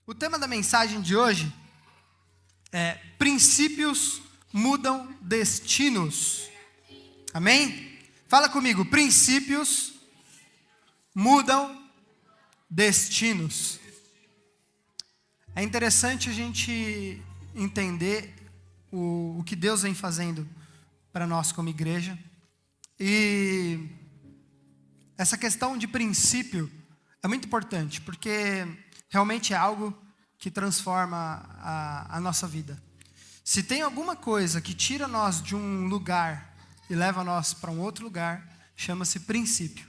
O tema da mensagem de hoje é princípios mudam destinos. Amém? Fala comigo, princípios mudam destinos. É interessante a gente entender o que Deus vem fazendo para nós como igreja. E essa questão de princípio é muito importante, porque realmente é algo que transforma a nossa vida. Se tem alguma coisa que tira nós de um lugar e leva nós para um outro lugar, chama-se princípio.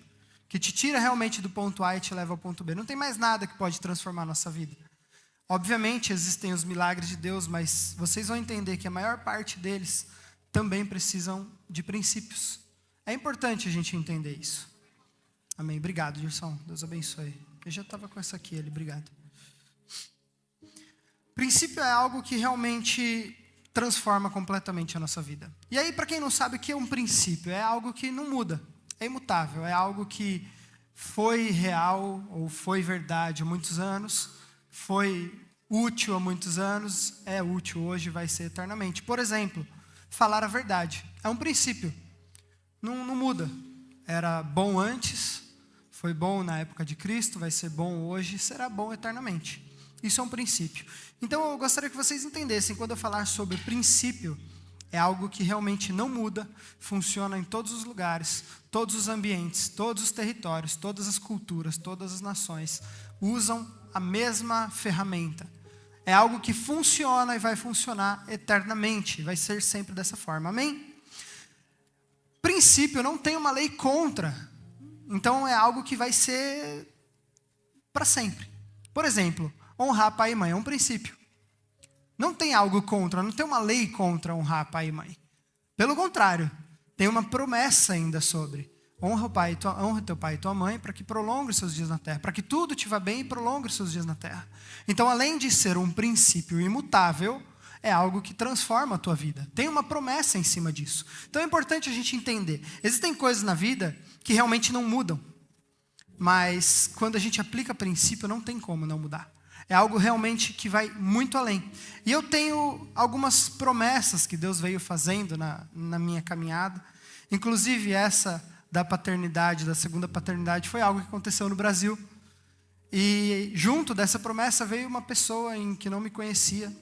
Que te tira realmente do ponto A e te leva ao ponto B. Não tem mais nada que pode transformar a nossa vida. Obviamente existem os milagres de Deus, mas vocês vão entender que a maior parte deles também precisam de princípios. É importante a gente entender isso. Amém. Obrigado, Gilson. Deus abençoe. Eu já estava com essa aqui, ali. Obrigado. Princípio é algo que realmente transforma completamente a nossa vida. E aí, para quem não sabe o que é um princípio, é algo que não muda, é imutável, é algo que foi real ou foi verdade há muitos anos, foi útil há muitos anos, é útil hoje, vai ser eternamente. Por exemplo, falar a verdade é um princípio, não muda. Era bom antes, foi bom na época de Cristo, vai ser bom hoje, será bom eternamente. Isso é um princípio. Então eu gostaria que vocês entendessem, quando eu falar sobre princípio, é algo que realmente não muda, funciona em todos os lugares, todos os ambientes, todos os territórios, todas as culturas, todas as nações usam a mesma ferramenta. É algo que funciona e vai funcionar eternamente, vai ser sempre dessa forma, amém? Princípio não tem uma lei contra, então é algo que vai ser para sempre. Por exemplo, honrar pai e mãe é um princípio. Não tem algo contra, não tem uma lei contra honrar pai e mãe. Pelo contrário, tem uma promessa ainda sobre. Honra teu pai e tua mãe para que prolongue os seus dias na terra. Para que tudo te vá bem e prolongue os seus dias na terra. Então, além de ser um princípio imutável, é algo que transforma a tua vida. Tem uma promessa em cima disso. Então é importante a gente entender. Existem coisas na vida que realmente não mudam. Mas quando a gente aplica princípio, não tem como não mudar. É algo realmente que vai muito além. E eu tenho algumas promessas que Deus veio fazendo na minha caminhada. Inclusive essa da paternidade, da segunda paternidade, foi algo que aconteceu no Brasil. E junto dessa promessa veio uma pessoa que não me conhecia.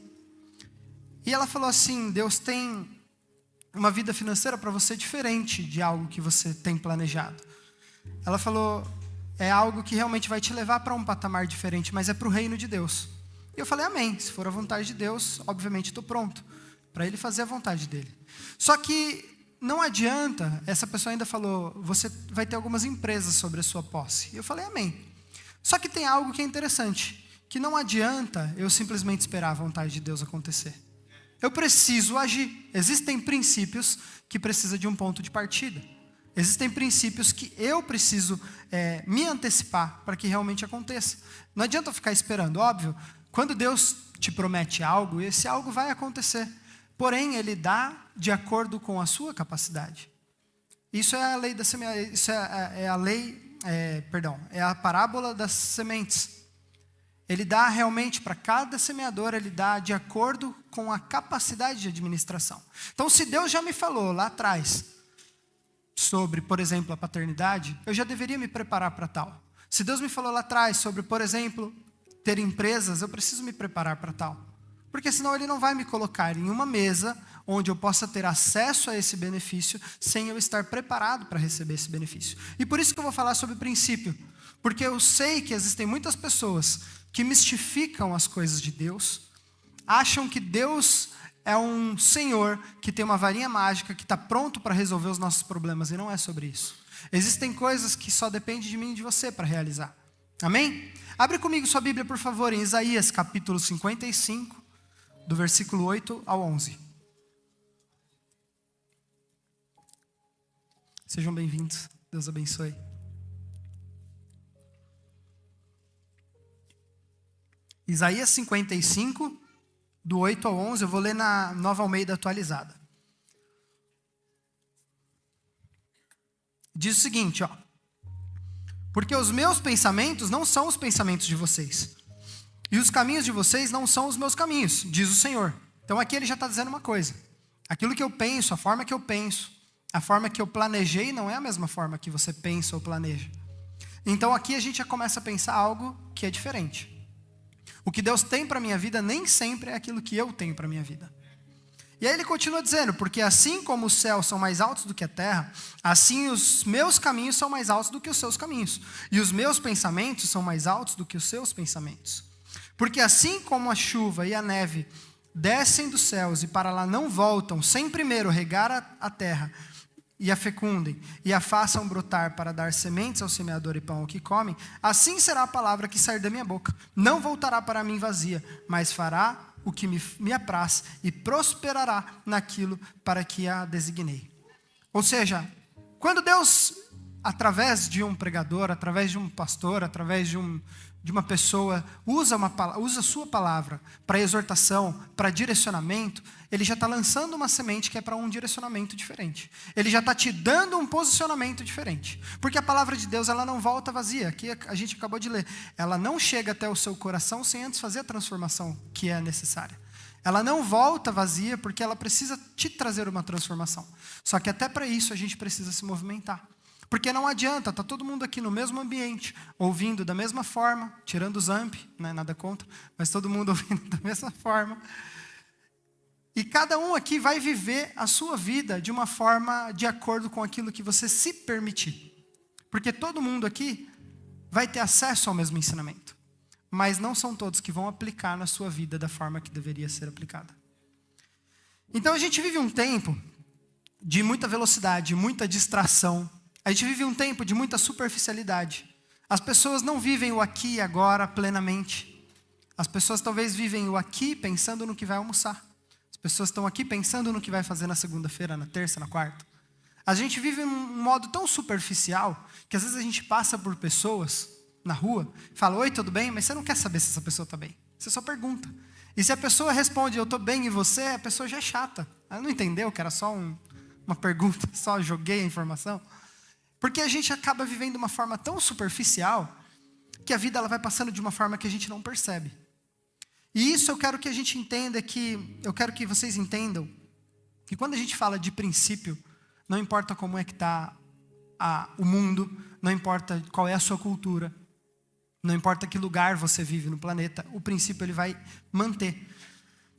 E ela falou assim, Deus tem uma vida financeira para você diferente de algo que você tem planejado. Ela falou, é algo que realmente vai te levar para um patamar diferente, mas é para o reino de Deus. E eu falei, amém, se for a vontade de Deus, obviamente estou pronto para Ele fazer a vontade dEle. Só que não adianta, essa pessoa ainda falou, você vai ter algumas empresas sobre a sua posse. E eu falei, amém. Só que tem algo que é interessante, que não adianta eu simplesmente esperar a vontade de Deus acontecer. Eu preciso agir. Existem princípios que precisam de um ponto de partida. Existem princípios que eu preciso me antecipar para que realmente aconteça. Não adianta eu ficar esperando, óbvio. Quando Deus te promete algo, esse algo vai acontecer. Porém, Ele dá de acordo com a sua capacidade. Isso é a lei da semeadura. Isso é a parábola das sementes. Ele dá realmente para cada semeador, Ele dá de acordo com a capacidade de administração. Então, se Deus já me falou lá atrás sobre, por exemplo, a paternidade, eu já deveria me preparar para tal. Se Deus me falou lá atrás sobre, por exemplo, ter empresas, eu preciso me preparar para tal. Porque senão Ele não vai me colocar em uma mesa onde eu possa ter acesso a esse benefício sem eu estar preparado para receber esse benefício. E por isso que eu vou falar sobre princípio. Porque eu sei que existem muitas pessoas que mistificam as coisas de Deus, acham que Deus é um Senhor que tem uma varinha mágica que está pronto para resolver os nossos problemas, e não é sobre isso. Existem coisas que só dependem de mim e de você para realizar. Amém? Abre comigo sua Bíblia, por favor, em Isaías capítulo 55, do versículo 8 ao 11. Sejam bem-vindos. Deus abençoe. Isaías 55, do 8 ao 11, eu vou ler na Nova Almeida atualizada. Diz o seguinte, porque os meus pensamentos não são os pensamentos de vocês, E os caminhos de vocês não são os meus caminhos, diz o Senhor. Então aqui ele já está dizendo uma coisa. Aquilo que eu penso, a forma que eu penso, a forma que eu planejei não é a mesma forma que você pensa ou planeja. Então aqui a gente já começa a pensar algo que é diferente. O que Deus tem para a minha vida nem sempre é aquilo que eu tenho para a minha vida. E aí ele continua dizendo, porque assim como os céus são mais altos do que a terra, assim os meus caminhos são mais altos do que os seus caminhos. E os meus pensamentos são mais altos do que os seus pensamentos. Porque assim como a chuva e a neve descem dos céus e para lá não voltam, sem primeiro regar a terra e a fecundem, e a façam brotar para dar sementes ao semeador e pão ao que comem, assim será a palavra que sair da minha boca. Não voltará para mim vazia, mas fará o que me apraz e prosperará naquilo para que a designei. Ou seja, quando Deus, através de um pregador, através de um pastor, através de uma pessoa, usa a sua palavra para exortação, para direcionamento, ele já está lançando uma semente que é para um direcionamento diferente. Ele já está te dando um posicionamento diferente. Porque a palavra de Deus, ela não volta vazia. Aqui a gente acabou de ler. Ela não chega até o seu coração sem antes fazer a transformação que é necessária. Ela não volta vazia porque ela precisa te trazer uma transformação. Só que até para isso a gente precisa se movimentar. Porque não adianta, está todo mundo aqui no mesmo ambiente, ouvindo da mesma forma, tirando os amp, não é nada contra, mas todo mundo ouvindo da mesma forma. E cada um aqui vai viver a sua vida de uma forma de acordo com aquilo que você se permitir. Porque todo mundo aqui vai ter acesso ao mesmo ensinamento. Mas não são todos que vão aplicar na sua vida da forma que deveria ser aplicada. Então a gente vive um tempo de muita velocidade, muita distração. A gente vive um tempo de muita superficialidade. As pessoas não vivem o aqui e agora plenamente. As pessoas talvez vivem o aqui pensando no que vai almoçar. As pessoas estão aqui pensando no que vai fazer na segunda-feira, na terça, na quarta. A gente vive um modo tão superficial que às vezes a gente passa por pessoas na rua, fala, oi, tudo bem? Mas você não quer saber se essa pessoa está bem. Você só pergunta. E se a pessoa responde, eu estou bem, e você? A pessoa já é chata. Ela não entendeu que era só uma pergunta, só joguei a informação. Porque a gente acaba vivendo uma forma tão superficial que a vida ela vai passando de uma forma que a gente não percebe. E isso eu quero que a gente entenda, eu quero que vocês entendam, que quando a gente fala de princípio, não importa como é que está o mundo, não importa qual é a sua cultura, não importa que lugar você vive no planeta, o princípio ele vai manter.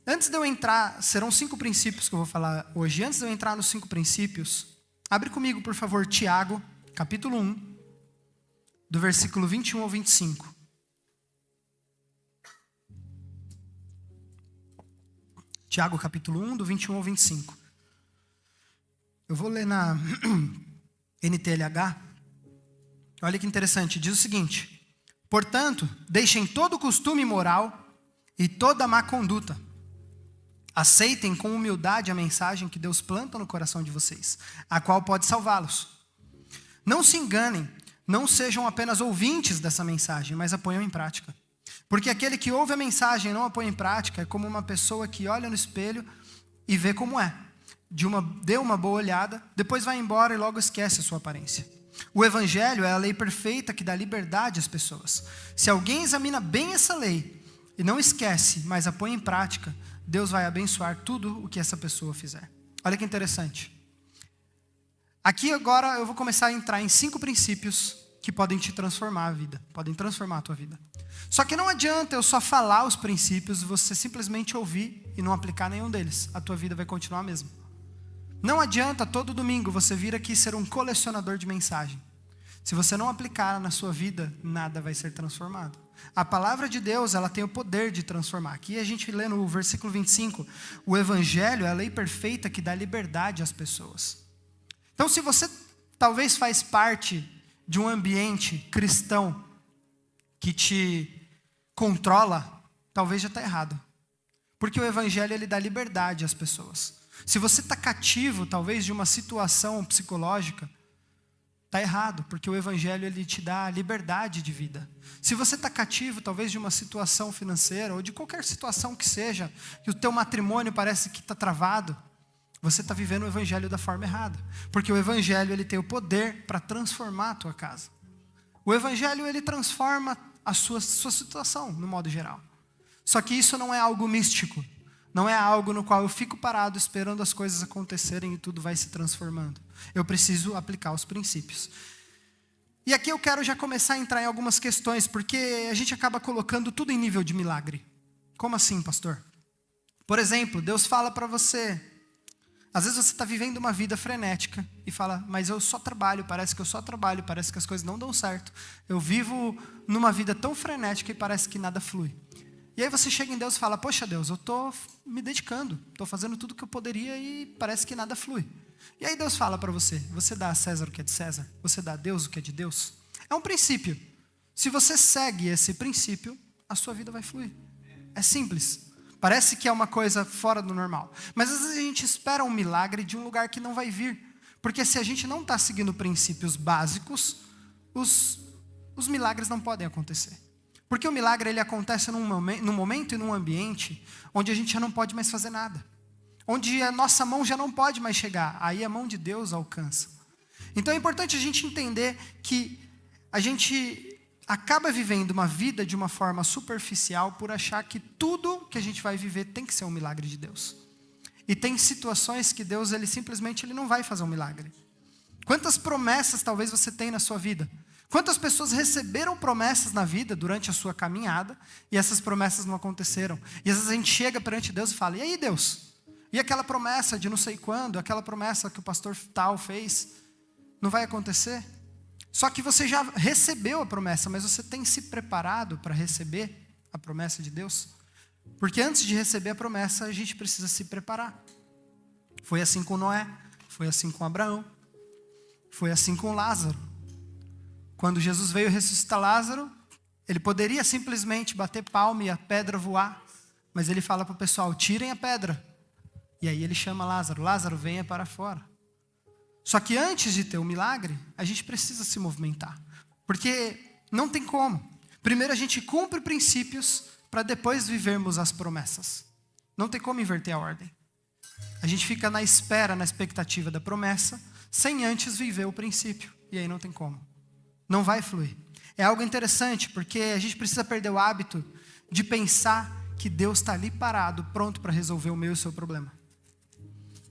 Antes de eu entrar, serão 5 princípios que eu vou falar hoje. Antes de eu entrar nos 5 princípios, abre comigo, por favor, Tiago, capítulo 1, do versículo 21 ao 25. Tiago, capítulo 1, do 21 ao 25. Eu vou ler na NTLH. Olha que interessante, diz o seguinte: portanto, deixem todo costume imoral e toda má conduta. Aceitem com humildade a mensagem que Deus planta no coração de vocês, a qual pode salvá-los. Não se enganem, não sejam apenas ouvintes dessa mensagem, mas a ponham em prática. Porque aquele que ouve a mensagem e não a põe em prática é como uma pessoa que olha no espelho e vê como é. Dê uma boa olhada, depois vai embora e logo esquece a sua aparência. O evangelho é a lei perfeita que dá liberdade às pessoas. Se alguém examina bem essa lei e não esquece, mas a põe em prática, Deus vai abençoar tudo o que essa pessoa fizer. Olha que interessante. Aqui agora eu vou começar a entrar em 5 princípios que podem te transformar a vida, podem transformar a tua vida. Só que não adianta eu só falar os princípios e você simplesmente ouvir e não aplicar nenhum deles. A tua vida vai continuar a mesma. Não adianta todo domingo você vir aqui ser um colecionador de mensagem. Se você não aplicar na sua vida, nada vai ser transformado. A palavra de Deus, ela tem o poder de transformar. Aqui a gente lê no versículo 25, o evangelho é a lei perfeita que dá liberdade às pessoas. Então, se você talvez faz parte de um ambiente cristão que te controla, talvez já está errado. Porque o evangelho ele dá liberdade às pessoas. Se você está cativo, talvez, de uma situação psicológica, está errado, porque o evangelho ele te dá liberdade de vida. Se você está cativo, talvez, de uma situação financeira, ou de qualquer situação que seja, que o teu matrimônio parece que está travado, você está vivendo o evangelho da forma errada. Porque o evangelho ele tem o poder para transformar a tua casa. O evangelho ele transforma a sua situação, no modo geral. Só que isso não é algo místico. Não é algo no qual eu fico parado esperando as coisas acontecerem e tudo vai se transformando. Eu preciso aplicar os princípios. E aqui eu quero já começar a entrar em algumas questões, porque a gente acaba colocando tudo em nível de milagre. Como assim, pastor? Por exemplo, Deus fala para você, às vezes você está vivendo uma vida frenética e fala, mas eu só trabalho, parece que eu só trabalho, parece que as coisas não dão certo. Eu vivo numa vida tão frenética e parece que nada flui. E aí você chega em Deus e fala, poxa Deus, eu estou me dedicando, estou fazendo tudo o que eu poderia e parece que nada flui. E aí Deus fala para você, você dá a César o que é de César? Você dá a Deus o que é de Deus? É um princípio. Se você segue esse princípio, a sua vida vai fluir. É simples. Parece que é uma coisa fora do normal. Mas às vezes a gente espera um milagre de um lugar que não vai vir. Porque se a gente não está seguindo princípios básicos, os milagres não podem acontecer. Porque o milagre ele acontece num momento e num ambiente onde a gente já não pode mais fazer nada. Onde a nossa mão já não pode mais chegar. Aí a mão de Deus alcança. Então é importante a gente entender que a gente acaba vivendo uma vida de uma forma superficial por achar que tudo que a gente vai viver tem que ser um milagre de Deus. E tem situações que Deus ele simplesmente ele não vai fazer um milagre. Quantas promessas talvez você tem na sua vida? Quantas pessoas receberam promessas na vida durante a sua caminhada e essas promessas não aconteceram? E às vezes a gente chega perante Deus e fala, e aí Deus? E aquela promessa de não sei quando, aquela promessa que o pastor tal fez, não vai acontecer? Só que você já recebeu a promessa, mas você tem se preparado para receber a promessa de Deus? Porque antes de receber a promessa, a gente precisa se preparar. Foi assim com Noé, foi assim com Abraão, foi assim com Lázaro. Quando Jesus veio ressuscitar Lázaro, ele poderia simplesmente bater palma e a pedra voar, mas ele fala para o pessoal, tirem a pedra. E aí ele chama Lázaro, Lázaro, venha para fora. Só que antes de ter o milagre, a gente precisa se movimentar. Porque não tem como. Primeiro a gente cumpre princípios para depois vivermos as promessas. Não tem como inverter a ordem. A gente fica na espera, na expectativa da promessa, sem antes viver o princípio. E aí não tem como. Não vai fluir. É algo interessante, porque a gente precisa perder o hábito de pensar que Deus está ali parado, pronto para resolver o meu e o seu problema.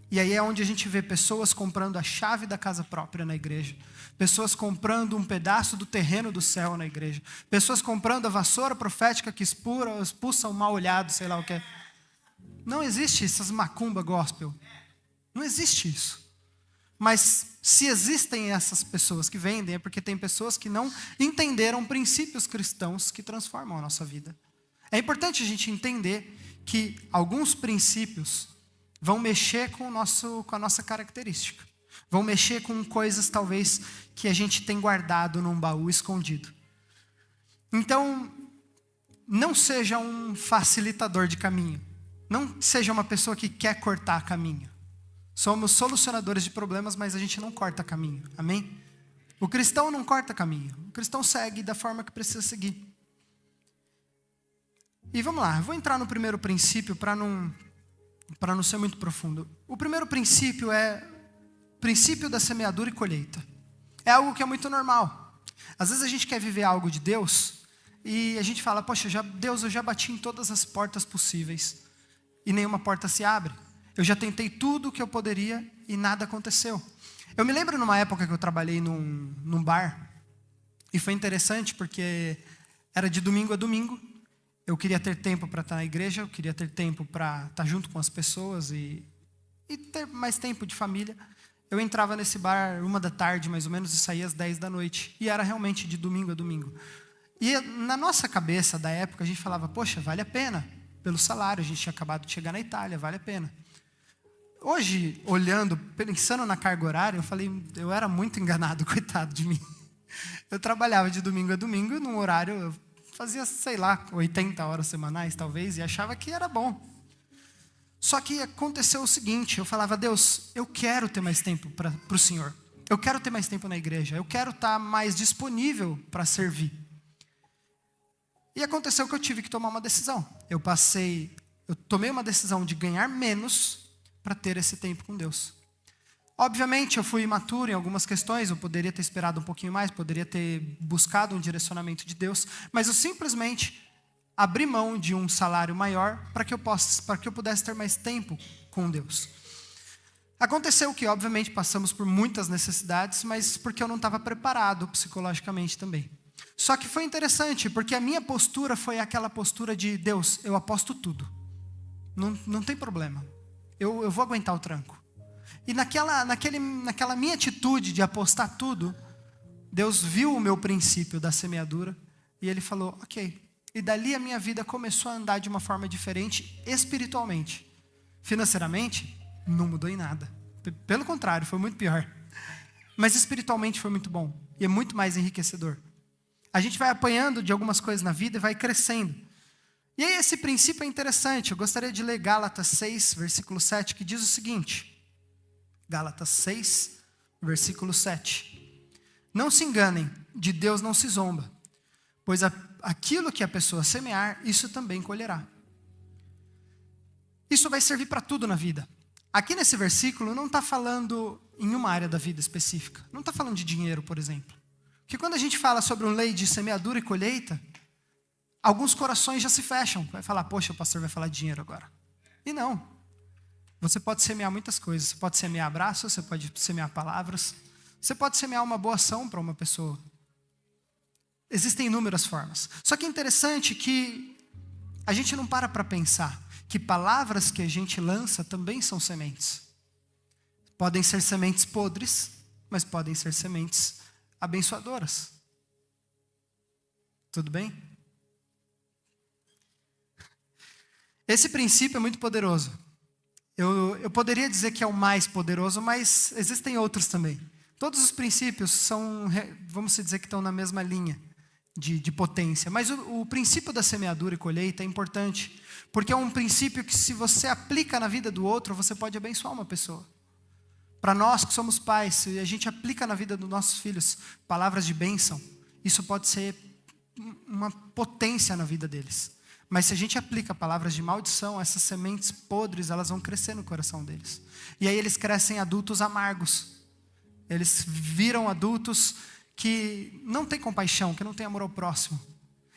E aí é onde a gente vê pessoas comprando a chave da casa própria na igreja, pessoas comprando um pedaço do terreno do céu na igreja, pessoas comprando a vassoura profética que expulsa o mal olhado, sei lá o que é. Não existe essas macumba gospel. Não existe isso. Mas se existem essas pessoas que vendem, é porque tem pessoas que não entenderam princípios cristãos que transformam a nossa vida. É importante a gente entender que alguns princípios vão mexer com a nossa característica. Vão mexer com coisas talvez que a gente tem guardado num baú escondido. Então, não seja um facilitador de caminho. Não seja uma pessoa que quer cortar caminho. Somos solucionadores de problemas, mas a gente não corta caminho. Amém? O cristão não corta caminho. O cristão segue da forma que precisa seguir. E vamos lá, eu vou entrar no primeiro princípio para não ser muito profundo. O primeiro princípio é o princípio da semeadura e colheita. É algo que é muito normal. Às vezes a gente quer viver algo de Deus e a gente fala, poxa, Deus, eu já bati em todas as portas possíveis e nenhuma porta se abre. Eu já tentei tudo o que eu poderia e nada aconteceu. Eu me lembro numa época que eu trabalhei num bar e foi interessante porque era de domingo a domingo. Eu queria ter tempo para estar na igreja, eu queria ter tempo para estar junto com as pessoas e ter mais tempo de família. Eu entrava nesse bar 1h mais ou menos e saía às 10 da noite. E era realmente de domingo a domingo. E na nossa cabeça da época a gente falava, poxa, vale a pena pelo salário, a gente tinha acabado de chegar na Itália, vale a pena. Hoje, olhando, pensando na carga horária, eu era muito enganado, coitado de mim. Eu trabalhava de domingo a domingo num horário, eu fazia, 80 horas semanais talvez, e achava que era bom. Só que aconteceu o seguinte, eu falava, Deus, eu quero ter mais tempo para o Senhor. Eu quero ter mais tempo na igreja, eu quero estar mais disponível para servir. E aconteceu que eu tive que tomar uma decisão. Eu tomei uma decisão de ganhar menos para ter esse tempo com Deus. Obviamente, eu fui imaturo em algumas questões, eu poderia ter esperado um pouquinho mais, poderia ter buscado um direcionamento de Deus, mas eu simplesmente abrir mão de um salário maior para que eu pudesse ter mais tempo com Deus. Aconteceu que, obviamente, passamos por muitas necessidades, mas porque eu não estava preparado psicologicamente também. Só que foi interessante, porque a minha postura foi aquela postura de: Deus, eu aposto tudo. Não tem problema. Eu vou aguentar o tranco. E naquela minha atitude de apostar tudo, Deus viu o meu princípio da semeadura e Ele falou: ok. E dali a minha vida começou a andar de uma forma diferente espiritualmente. Financeiramente, não mudou em nada. Pelo contrário, foi muito pior. Mas espiritualmente foi muito bom. E é muito mais enriquecedor. A gente vai apanhando de algumas coisas na vida e vai crescendo. E aí esse princípio é interessante. Eu gostaria de ler Gálatas 6, versículo 7, que diz o seguinte. Gálatas 6, versículo 7. Não se enganem, de Deus não se zomba. Pois aquilo que a pessoa semear, isso também colherá. Isso vai servir para tudo na vida. Aqui nesse versículo não está falando em uma área da vida específica. Não está falando de dinheiro, por exemplo. Porque quando a gente fala sobre uma lei de semeadura e colheita, alguns corações já se fecham. Vai falar: poxa, o pastor vai falar de dinheiro agora. E não. Você pode semear muitas coisas. Você pode semear abraços, você pode semear palavras. Você pode semear uma boa ação para uma pessoa. Existem inúmeras formas. Só que é interessante que a gente não para pensar que palavras que a gente lança também são sementes. Podem ser sementes podres, mas podem ser sementes abençoadoras. Tudo bem? Esse princípio é muito poderoso. Eu poderia dizer que é o mais poderoso, mas existem outros também. Todos os princípios são, vamos dizer que estão na mesma linha de potência. Mas o princípio da semeadura e colheita é importante, porque é um princípio que, se você aplica na vida do outro, você pode abençoar uma pessoa. Para nós que somos pais, se a gente aplica na vida dos nossos filhos palavras de bênção, isso pode ser uma potência na vida deles. Mas se a gente aplica palavras de maldição, essas sementes podres, elas vão crescer no coração deles. E aí eles crescem adultos amargos. Eles viram adultos que não têm compaixão, que não têm amor ao próximo.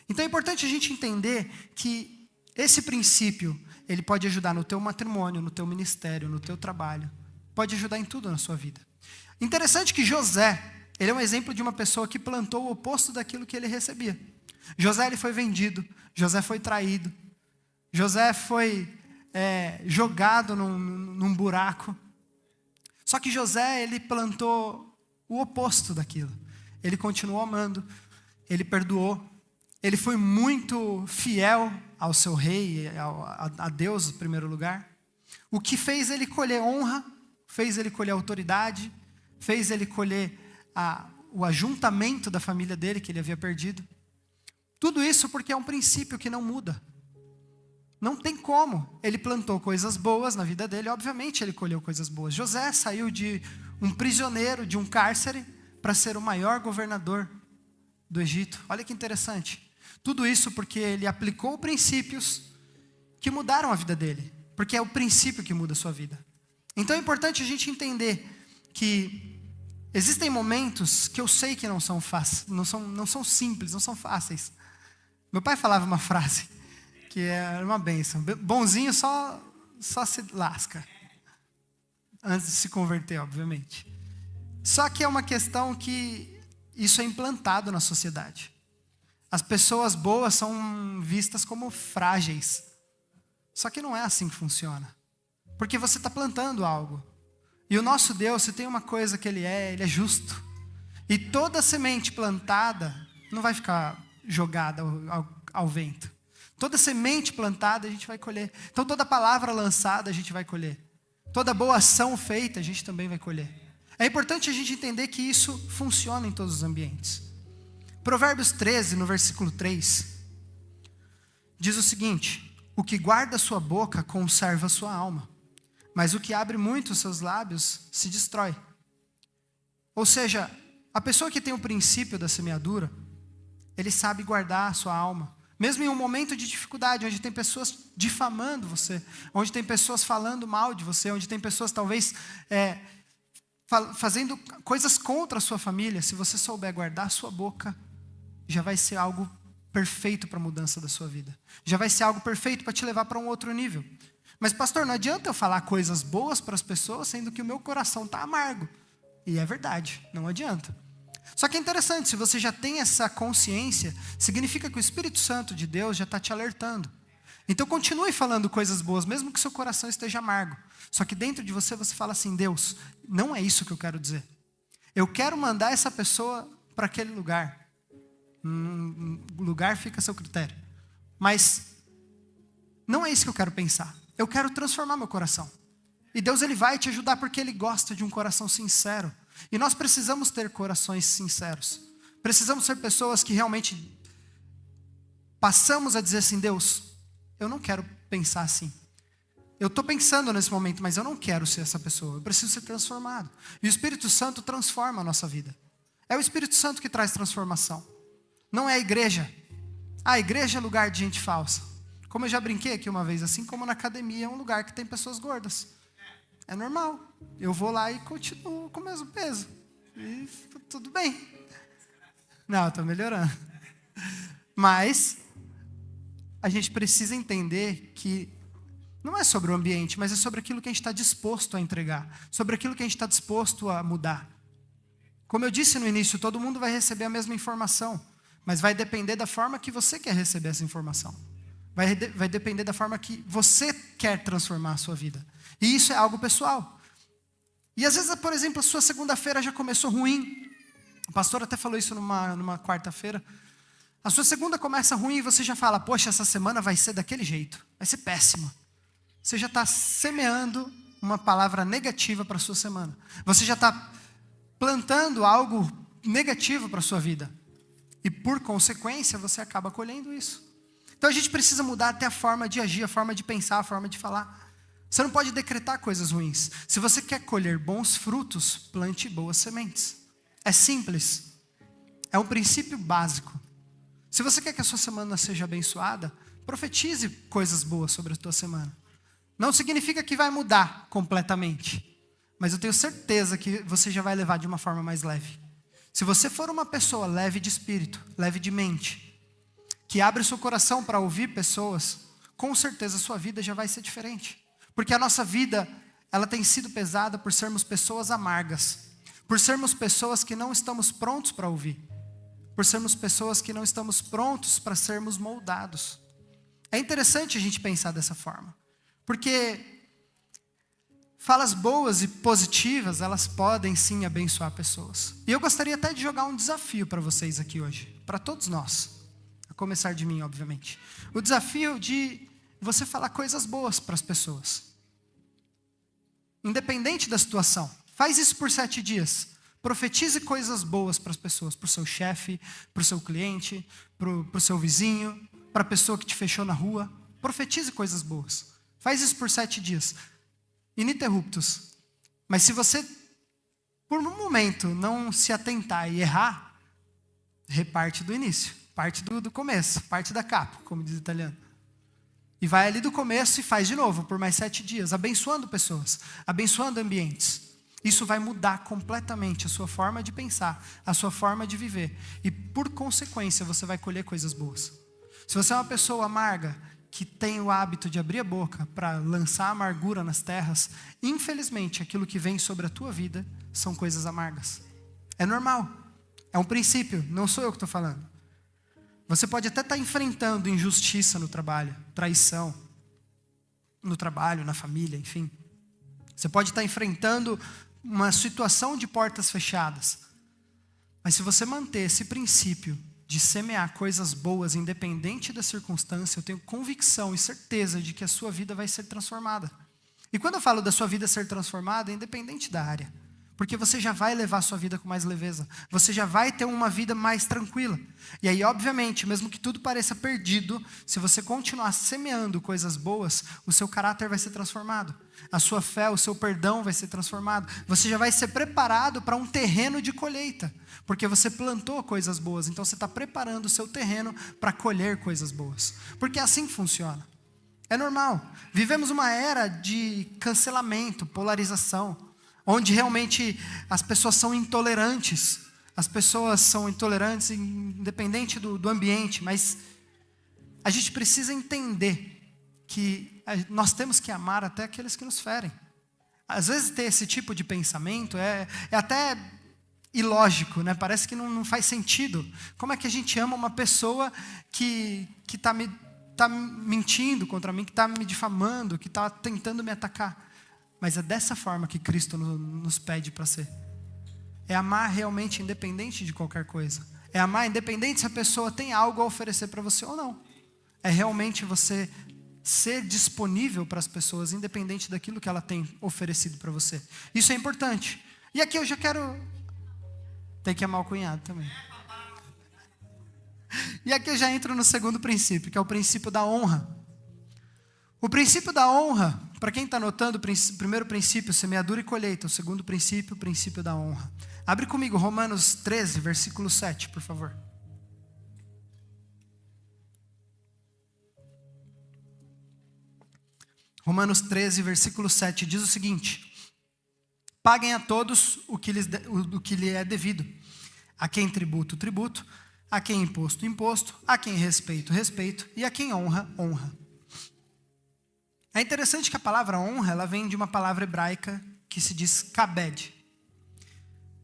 Então é importante a gente entender que esse princípio, ele pode ajudar no teu matrimônio, no teu ministério, no teu trabalho. Pode ajudar em tudo na sua vida. Interessante que José, ele é um exemplo de uma pessoa que plantou o oposto daquilo que ele recebia. José, ele foi vendido. José foi traído. José foi jogado num buraco. Só que José, ele plantou o oposto daquilo. Ele continuou amando, ele perdoou, ele foi muito fiel ao seu rei, a Deus em primeiro lugar. O que fez ele colher honra, fez ele colher autoridade, fez ele colher o ajuntamento da família dele, que ele havia perdido. Tudo isso porque é um princípio que não muda. Não tem como. Ele plantou coisas boas na vida dele, obviamente ele colheu coisas boas. José saiu de um prisioneiro, de um cárcere, para ser o maior governador do Egito. Olha que interessante. Tudo isso porque ele aplicou princípios que mudaram a vida dele. Porque é o princípio que muda a sua vida. Então é importante a gente entender que existem momentos que eu sei que não são fáceis, não são simples, não são fáceis. Meu pai falava uma frase que era uma bênção: bonzinho só se lasca. Antes de se converter, obviamente. Só que é uma questão que isso é implantado na sociedade. As pessoas boas são vistas como frágeis. Só que não é assim que funciona. Porque você está plantando algo. E o nosso Deus, se tem uma coisa que Ele é justo. E toda semente plantada não vai ficar jogada ao vento. Toda semente plantada a gente vai colher. Então toda palavra lançada a gente vai colher. Toda boa ação feita a gente também vai colher. É importante a gente entender que isso funciona em todos os ambientes. Provérbios 13, no versículo 3, diz o seguinte: o que guarda a sua boca conserva a sua alma, mas o que abre muito os seus lábios se destrói. Ou seja, a pessoa que tem o princípio da semeadura, ele sabe guardar a sua alma. Mesmo em um momento de dificuldade, onde tem pessoas difamando você, onde tem pessoas falando mal de você, onde tem pessoas talvez fazendo coisas contra a sua família, se você souber guardar a sua boca, já vai ser algo perfeito para a mudança da sua vida. Já vai ser algo perfeito para te levar para um outro nível. Mas pastor, não adianta eu falar coisas boas para as pessoas, sendo que o meu coração está amargo. E é verdade, não adianta. Só que é interessante, se você já tem essa consciência, significa que o Espírito Santo de Deus já está te alertando. Então continue falando coisas boas, mesmo que seu coração esteja amargo. Só que dentro de você, você fala assim, Deus, não é isso que eu quero dizer. Eu quero mandar essa pessoa para aquele lugar. Lugar fica a seu critério. Mas não é isso que eu quero pensar. Eu quero transformar meu coração. E Deus ele vai te ajudar porque Ele gosta de um coração sincero. E nós precisamos ter corações sinceros. Precisamos ser pessoas que realmente passamos a dizer assim, Deus, eu não quero pensar assim. Eu estou pensando nesse momento, mas eu não quero ser essa pessoa. Eu preciso ser transformado. E o Espírito Santo transforma a nossa vida. É o Espírito Santo que traz transformação. Não é a igreja. A igreja é lugar de gente falsa. Como eu já brinquei aqui uma vez, assim como na academia é um lugar que tem pessoas gordas. É normal. Eu vou lá e continuo com o mesmo peso. E tudo bem. Não, estou melhorando. Mas a gente precisa entender que não é sobre o ambiente, mas é sobre aquilo que a gente está disposto a entregar. Sobre aquilo que a gente está disposto a mudar. Como eu disse no início, todo mundo vai receber a mesma informação. Mas vai depender da forma que você quer receber essa informação. Vai depender da forma que você quer transformar a sua vida. E isso é algo pessoal. E às vezes, por exemplo, a sua segunda-feira já começou ruim. O pastor até falou isso numa quarta-feira. A sua segunda começa ruim e você já fala, poxa, essa semana vai ser daquele jeito. Vai ser péssima. Você já está semeando uma palavra negativa para a sua semana. Você já está plantando algo negativo para a sua vida. E por consequência, você acaba colhendo isso. Então a gente precisa mudar até a forma de agir, a forma de pensar, a forma de falar. Você não pode decretar coisas ruins. Se você quer colher bons frutos, plante boas sementes. É simples. É um princípio básico. Se você quer que a sua semana seja abençoada, profetize coisas boas sobre a tua semana. Não significa que vai mudar completamente. Mas eu tenho certeza que você já vai levar de uma forma mais leve. Se você for uma pessoa leve de espírito, leve de mente, que abre o seu coração para ouvir pessoas, com certeza a sua vida já vai ser diferente. Porque a nossa vida, ela tem sido pesada por sermos pessoas amargas. Por sermos pessoas que não estamos prontos para ouvir. Por sermos pessoas que não estamos prontos para sermos moldados. É interessante a gente pensar dessa forma. Porque falas boas e positivas, elas podem sim abençoar pessoas. E eu gostaria até de jogar um desafio para vocês aqui hoje. Para todos nós. A começar de mim, obviamente. O desafio de você falar coisas boas para as pessoas. Independente da situação. Faz isso por 7 dias. Profetize coisas boas para as pessoas. Para o seu chefe, para o seu cliente, para o seu vizinho, para a pessoa que te fechou na rua. Profetize coisas boas. Faz isso por 7 dias. Ininterruptos. Mas se você, por um momento, não se atentar e errar, reparte do início. Parte do começo. Parte da capa, como diz o italiano. E vai ali do começo e faz de novo, por mais 7 dias. Abençoando pessoas. Abençoando ambientes. Isso vai mudar completamente a sua forma de pensar. A sua forma de viver. E por consequência, você vai colher coisas boas. Se você é uma pessoa amarga, que tem o hábito de abrir a boca para lançar amargura nas terras, infelizmente, aquilo que vem sobre a tua vida são coisas amargas. É normal. É um princípio. Não sou eu que estou falando. Você pode até estar enfrentando injustiça no trabalho, traição no trabalho, na família, enfim. Você pode estar enfrentando uma situação de portas fechadas. Mas se você manter esse princípio de semear coisas boas, independente da circunstância, eu tenho convicção e certeza de que a sua vida vai ser transformada. E quando eu falo da sua vida ser transformada, é independente da área. Porque você já vai levar a sua vida com mais leveza. Você já vai ter uma vida mais tranquila. E aí, obviamente, mesmo que tudo pareça perdido, se você continuar semeando coisas boas, o seu caráter vai ser transformado. A sua fé, o seu perdão vai ser transformado. Você já vai ser preparado para um terreno de colheita. Porque você plantou coisas boas. Então você está preparando o seu terreno para colher coisas boas. Porque assim funciona. É normal. Vivemos uma era de cancelamento, polarização. Onde realmente as pessoas são intolerantes. as pessoas são intolerantes, independente do ambiente, mas a gente precisa entender que nós temos que amar até aqueles que nos ferem. Às vezes ter esse tipo de pensamento é até ilógico, né? Parece que não faz sentido. Como é que a gente ama uma pessoa que está mentindo contra mim, que está me difamando, que está tentando me atacar? Mas é dessa forma que Cristo nos pede para ser. É amar realmente independente de qualquer coisa. É amar independente se a pessoa tem algo a oferecer para você ou não. É realmente você ser disponível para as pessoas, independente daquilo que ela tem oferecido para você. Isso é importante. E aqui eu já quero... Tem que amar o cunhado também. E aqui eu já entro no segundo princípio, que é o princípio da honra. O princípio da honra, para quem está anotando, o primeiro princípio, semeadura e colheita. O segundo princípio, o princípio da honra. Abre comigo Romanos 13, versículo 7, por favor. Romanos 13, versículo 7, diz o seguinte: paguem a todos o que lhe é devido. A quem tributo, tributo. A quem imposto, imposto. A quem respeito, respeito. E a quem honra, honra. É interessante que a palavra honra, ela vem de uma palavra hebraica que se diz kabed.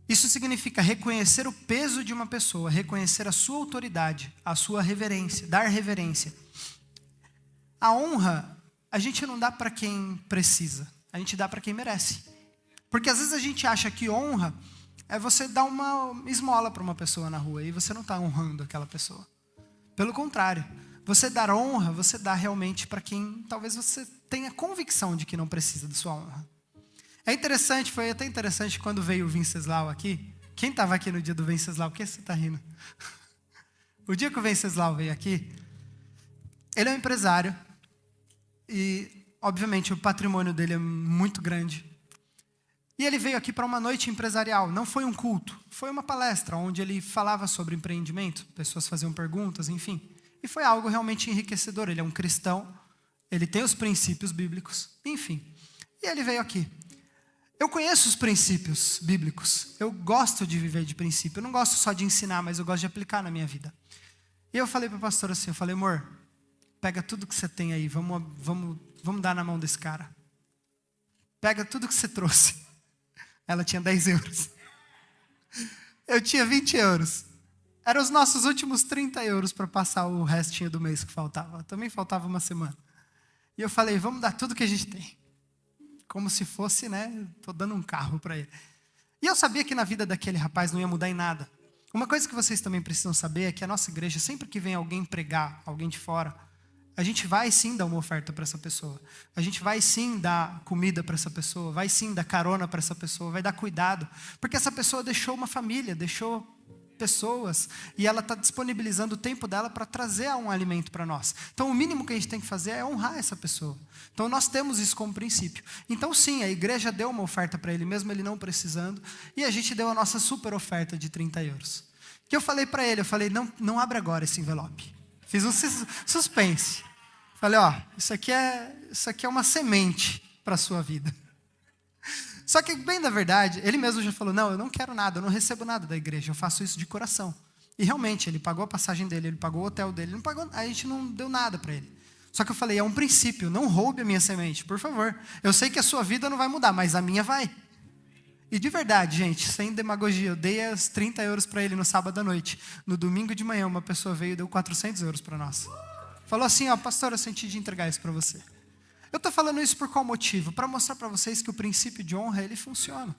Isso significa reconhecer o peso de uma pessoa, reconhecer a sua autoridade, a sua reverência, dar reverência. A honra, a gente não dá para quem precisa, a gente dá para quem merece. Porque às vezes a gente acha que honra é você dar uma esmola para uma pessoa na rua e você não está honrando aquela pessoa. Pelo contrário, você dar honra, você dá realmente para quem talvez você tenha convicção de que não precisa de sua honra. É interessante, foi até interessante quando veio o Venceslau aqui. Quem estava aqui no dia do Venceslau? Por que você está rindo? O dia que o Venceslau veio aqui, ele é um empresário e, obviamente, o patrimônio dele é muito grande. E ele veio aqui para uma noite empresarial, não foi um culto, foi uma palestra onde ele falava sobre empreendimento, pessoas faziam perguntas, enfim. E foi algo realmente enriquecedor. Ele é um cristão, ele tem os princípios bíblicos, enfim. E ele veio aqui. Eu conheço os princípios bíblicos, eu gosto de viver de princípio, eu não gosto só de ensinar, mas eu gosto de aplicar na minha vida. E eu falei para o pastor assim, eu falei, amor, pega tudo que você tem aí, vamos dar na mão desse cara. Pega tudo que você trouxe. Ela tinha 10 euros. Eu tinha 20 euros. Eram os nossos últimos 30 euros para passar o restinho do mês que faltava. Também faltava uma semana. E eu falei, vamos dar tudo que a gente tem. Como se fosse, né, estou dando um carro para ele. E eu sabia que na vida daquele rapaz não ia mudar em nada. Uma coisa que vocês também precisam saber é que a nossa igreja, sempre que vem alguém pregar, alguém de fora, a gente vai sim dar uma oferta para essa pessoa. A gente vai sim dar comida para essa pessoa. Vai sim dar carona para essa pessoa. Vai dar cuidado. Porque essa pessoa deixou uma família, deixou pessoas. E ela está disponibilizando o tempo dela para trazer um alimento para nós. Então o mínimo que a gente tem que fazer é honrar essa pessoa. Então nós temos isso como princípio. Então sim, a igreja deu uma oferta para ele, mesmo ele não precisando. E a gente deu a nossa super oferta de 30 euros. Que eu falei para ele, eu falei, não abre agora esse envelope. Fiz um suspense. Falei, isso aqui é uma semente para a sua vida. Só que, bem da verdade, ele mesmo já falou, não, eu não quero nada, eu não recebo nada da igreja, eu faço isso de coração. E realmente, ele pagou a passagem dele, ele pagou o hotel dele, ele não pagou, a gente não deu nada para ele. Só que eu falei, é um princípio, não roube a minha semente, por favor. Eu sei que a sua vida não vai mudar, mas a minha vai. E de verdade, gente, sem demagogia, eu dei as 30 euros para ele no sábado à noite. No domingo de manhã, uma pessoa veio e deu 400 euros para nós. Falou assim, pastor, eu senti de entregar isso para você. Eu estou falando isso por qual motivo? Para mostrar para vocês que o princípio de honra, ele funciona.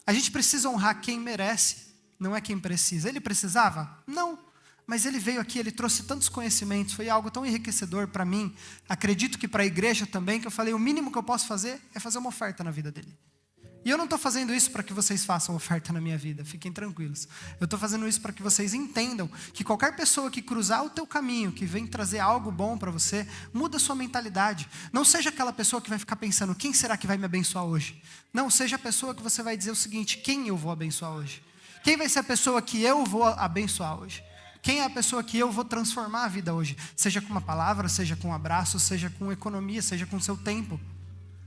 A gente precisa honrar quem merece, não é quem precisa. Ele precisava? Não. Mas ele veio aqui, ele trouxe tantos conhecimentos, foi algo tão enriquecedor para mim, acredito que para a igreja também, que eu falei, o mínimo que eu posso fazer é fazer uma oferta na vida dele. E eu não estou fazendo isso para que vocês façam oferta na minha vida, fiquem tranquilos. Eu estou fazendo isso para que vocês entendam que qualquer pessoa que cruzar o teu caminho, que vem trazer algo bom para você, muda a sua mentalidade. Não seja aquela pessoa que vai ficar pensando, quem será que vai me abençoar hoje? Não, seja a pessoa que você vai dizer o seguinte, quem eu vou abençoar hoje? Quem vai ser a pessoa que eu vou abençoar hoje? Quem é a pessoa que eu vou transformar a vida hoje? Seja com uma palavra, seja com um abraço, seja com economia, seja com seu tempo.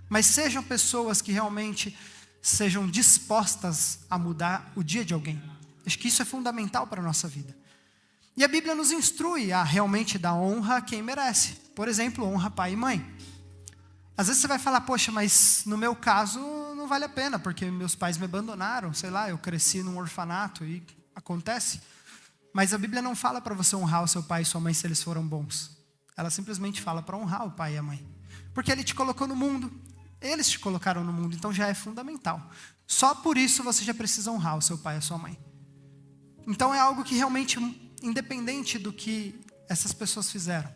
Mas sejam pessoas que realmente sejam dispostas a mudar o dia de alguém. Acho que isso é fundamental para a nossa vida. E a Bíblia nos instrui a realmente dar honra a quem merece. Por exemplo, honra pai e mãe. Às vezes você vai falar, poxa, mas no meu caso não vale a pena, porque meus pais me abandonaram, sei lá, eu cresci num orfanato e acontece. Mas a Bíblia não fala para você honrar o seu pai e sua mãe se eles foram bons. Ela simplesmente fala para honrar o pai e a mãe. Porque ele te colocou no mundo, eles te colocaram no mundo, então já é fundamental. Só por isso você já precisa honrar o seu pai e a sua mãe. Então é algo que realmente, independente do que essas pessoas fizeram,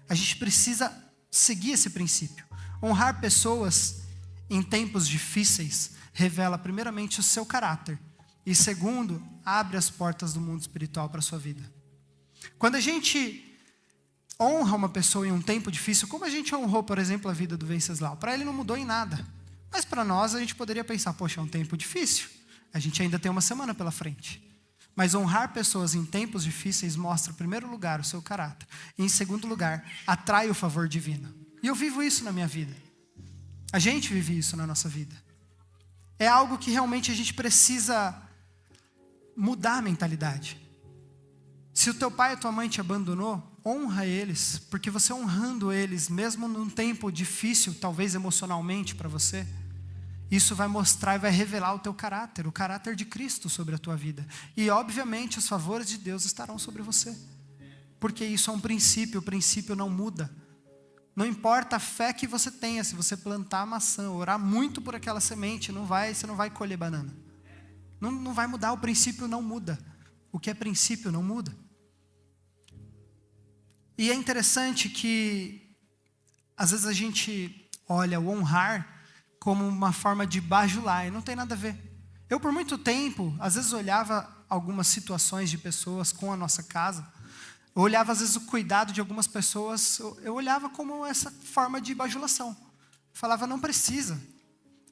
a gente precisa seguir esse princípio. Honrar pessoas em tempos difíceis revela primeiramente o seu caráter. E segundo, abre as portas do mundo espiritual para a sua vida. Quando a gente honra uma pessoa em um tempo difícil, como a gente honrou, por exemplo, a vida do Venceslau, para ele não mudou em nada. Mas para nós a gente poderia pensar, poxa, é um tempo difícil. A gente ainda tem uma semana pela frente. Mas honrar pessoas em tempos difíceis mostra, em primeiro lugar, o seu caráter. E em segundo lugar, atrai o favor divino. E eu vivo isso na minha vida. A gente vive isso na nossa vida. É algo que realmente a gente precisa mudar a mentalidade. Se o teu pai e a tua mãe te abandonou, honra eles, porque você honrando eles, mesmo num tempo difícil, talvez emocionalmente para você, isso vai mostrar e vai revelar o teu caráter, o caráter de Cristo sobre a tua vida. E obviamente os favores de Deus estarão sobre você. Porque isso é um princípio, o princípio não muda. Não importa a fé que você tenha, se você plantar maçã, orar muito por aquela semente, você não vai colher banana. Não vai mudar, o princípio não muda. O que é princípio não muda. E é interessante que, às vezes a gente olha o honrar como uma forma de bajular, e não tem nada a ver. Eu, por muito tempo, às vezes olhava algumas situações de pessoas com a nossa casa, eu olhava, às vezes, o cuidado de algumas pessoas, eu olhava como essa forma de bajulação. Eu falava, não precisa.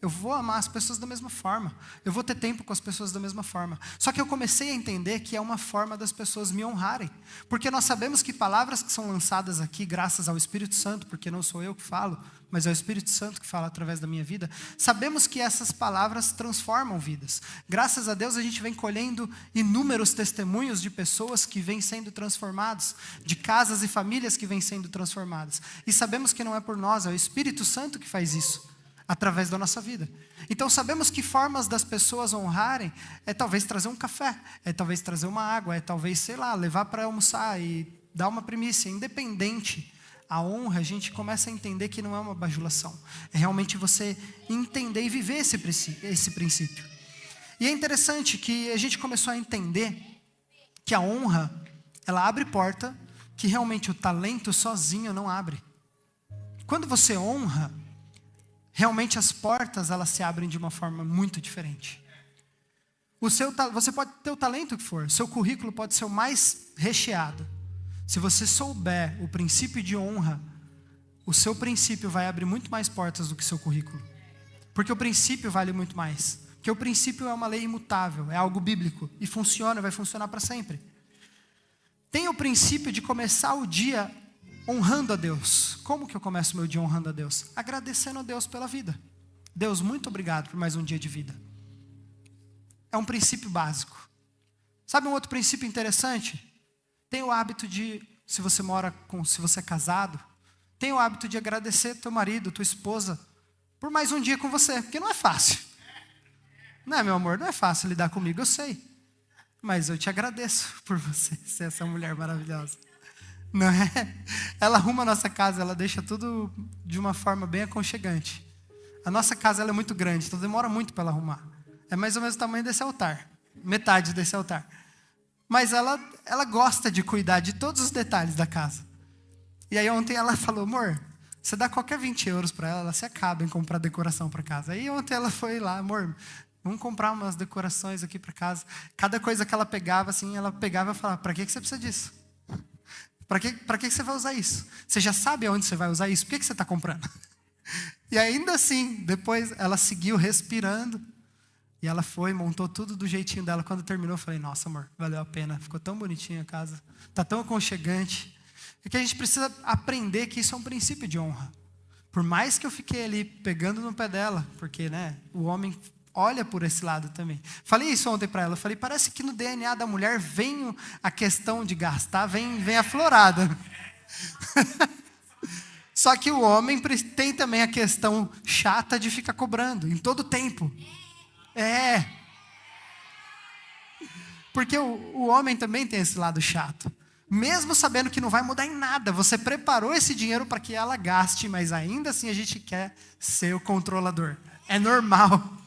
Eu vou amar as pessoas da mesma forma. Eu vou ter tempo com as pessoas da mesma forma. Só que eu comecei a entender que é uma forma das pessoas me honrarem. Porque nós sabemos que palavras que são lançadas aqui, graças ao Espírito Santo, porque não sou eu que falo, mas é o Espírito Santo que fala através da minha vida, sabemos que essas palavras transformam vidas. Graças a Deus a gente vem colhendo inúmeros testemunhos de pessoas que vêm sendo transformados, de casas e famílias que vêm sendo transformadas. E sabemos que não é por nós, é o Espírito Santo que faz isso, através da nossa vida. Então sabemos que formas das pessoas honrarem é talvez trazer um café, é talvez trazer uma água, é talvez, sei lá, levar para almoçar e dar uma primícia, independente. A honra, a gente começa a entender que não é uma bajulação. É realmente você entender e viver esse princípio. E é interessante que a gente começou a entender que a honra, ela abre porta que realmente o talento sozinho não abre. Quando você honra, realmente as portas, elas se abrem de uma forma muito diferente. Você pode ter o talento que for, seu currículo pode ser o mais recheado. Se você souber o princípio de honra, o seu princípio vai abrir muito mais portas do que seu currículo. Porque o princípio vale muito mais. Porque o princípio é uma lei imutável, é algo bíblico. E funciona, vai funcionar para sempre. Tem o princípio de começar o dia honrando a Deus. Como que eu começo meu dia honrando a Deus? Agradecendo a Deus pela vida. Deus, muito obrigado por mais um dia de vida. É um princípio básico. Sabe um outro princípio interessante? Tem o hábito de, se você é casado, tem o hábito de agradecer teu marido, tua esposa, por mais um dia com você, porque não é fácil. Não é, meu amor? Não é fácil lidar comigo, eu sei. Mas eu te agradeço por você ser essa mulher maravilhosa. Não é? Ela arruma a nossa casa, ela deixa tudo de uma forma bem aconchegante. A nossa casa ela é muito grande, então demora muito para ela arrumar. É mais ou menos o tamanho desse altar, metade desse altar. Mas ela gosta de cuidar de todos os detalhes da casa. E aí ontem ela falou, amor, você dá qualquer 20 euros para ela se acaba em comprar decoração para casa. Aí ontem ela foi lá, amor, vamos comprar umas decorações aqui para casa. Cada coisa que ela pegava, assim, ela pegava e falava, para que você precisa disso? Para que você vai usar isso? Você já sabe aonde você vai usar isso? Por que você está comprando? E ainda assim, depois ela seguiu respirando. E ela foi, montou tudo do jeitinho dela. Quando terminou, eu falei, nossa, amor, valeu a pena. Ficou tão bonitinha a casa. Está tão aconchegante. É que a gente precisa aprender que isso é um princípio de honra. Por mais que eu fiquei ali pegando no pé dela, porque, né, o homem, olha por esse lado também. Falei isso ontem para ela, falei, parece que no DNA da mulher vem a questão de gastar, vem aflorada. Só que o homem tem também a questão chata de ficar cobrando, em todo tempo. Porque o homem também tem esse lado chato. Mesmo sabendo que não vai mudar em nada, você preparou esse dinheiro para que ela gaste, mas ainda assim a gente quer ser o controlador. É normal.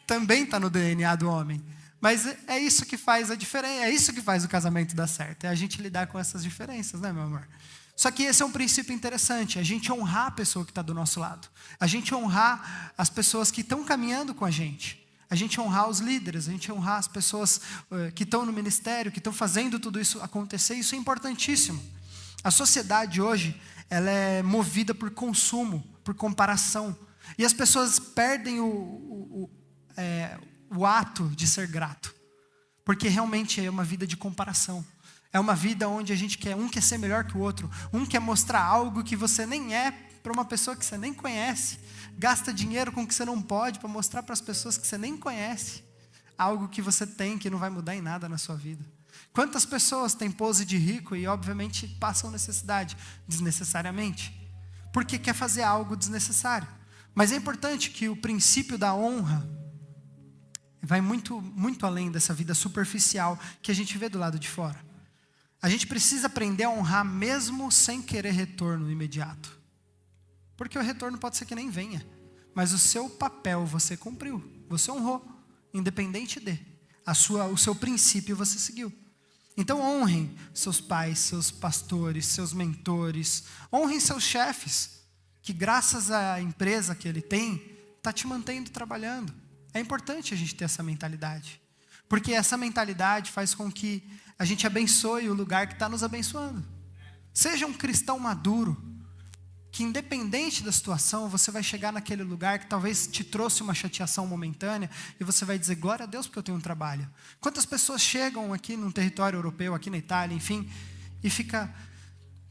Também está no DNA do homem. Mas é isso que faz a diferença, é isso que faz o casamento dar certo. É a gente lidar com essas diferenças, né, meu amor? Só que esse é um princípio interessante, a gente honrar a pessoa que está do nosso lado. A gente honrar as pessoas que estão caminhando com a gente. A gente honrar os líderes, a gente honrar as pessoas que estão no ministério, que estão fazendo tudo isso acontecer, isso é importantíssimo. A sociedade hoje, ela é movida por consumo, por comparação. E as pessoas perdem o ato de ser grato. Porque realmente é uma vida de comparação. É uma vida onde a gente quer, um quer ser melhor que o outro. Um quer mostrar algo que você nem é para uma pessoa que você nem conhece. Gasta dinheiro com o que você não pode para mostrar para as pessoas que você nem conhece algo que você tem que não vai mudar em nada na sua vida. Quantas pessoas têm pose de rico e obviamente passam necessidade desnecessariamente? Porque quer fazer algo desnecessário. Mas é importante que o princípio da honra vai muito, muito além dessa vida superficial que a gente vê do lado de fora. A gente precisa aprender a honrar mesmo sem querer retorno imediato. Porque o retorno pode ser que nem venha. Mas o seu papel você cumpriu. Você honrou. Independente de. O seu princípio você seguiu. Então honrem seus pais, seus pastores, seus mentores. Honrem seus chefes. Que graças à empresa que ele tem, está te mantendo trabalhando. É importante a gente ter essa mentalidade. Porque essa mentalidade faz com que a gente abençoe o lugar que está nos abençoando. Seja um cristão maduro, que independente da situação, você vai chegar naquele lugar que talvez te trouxe uma chateação momentânea, e você vai dizer, glória a Deus porque eu tenho um trabalho. Quantas pessoas chegam aqui no território europeu, aqui na Itália, enfim, e fica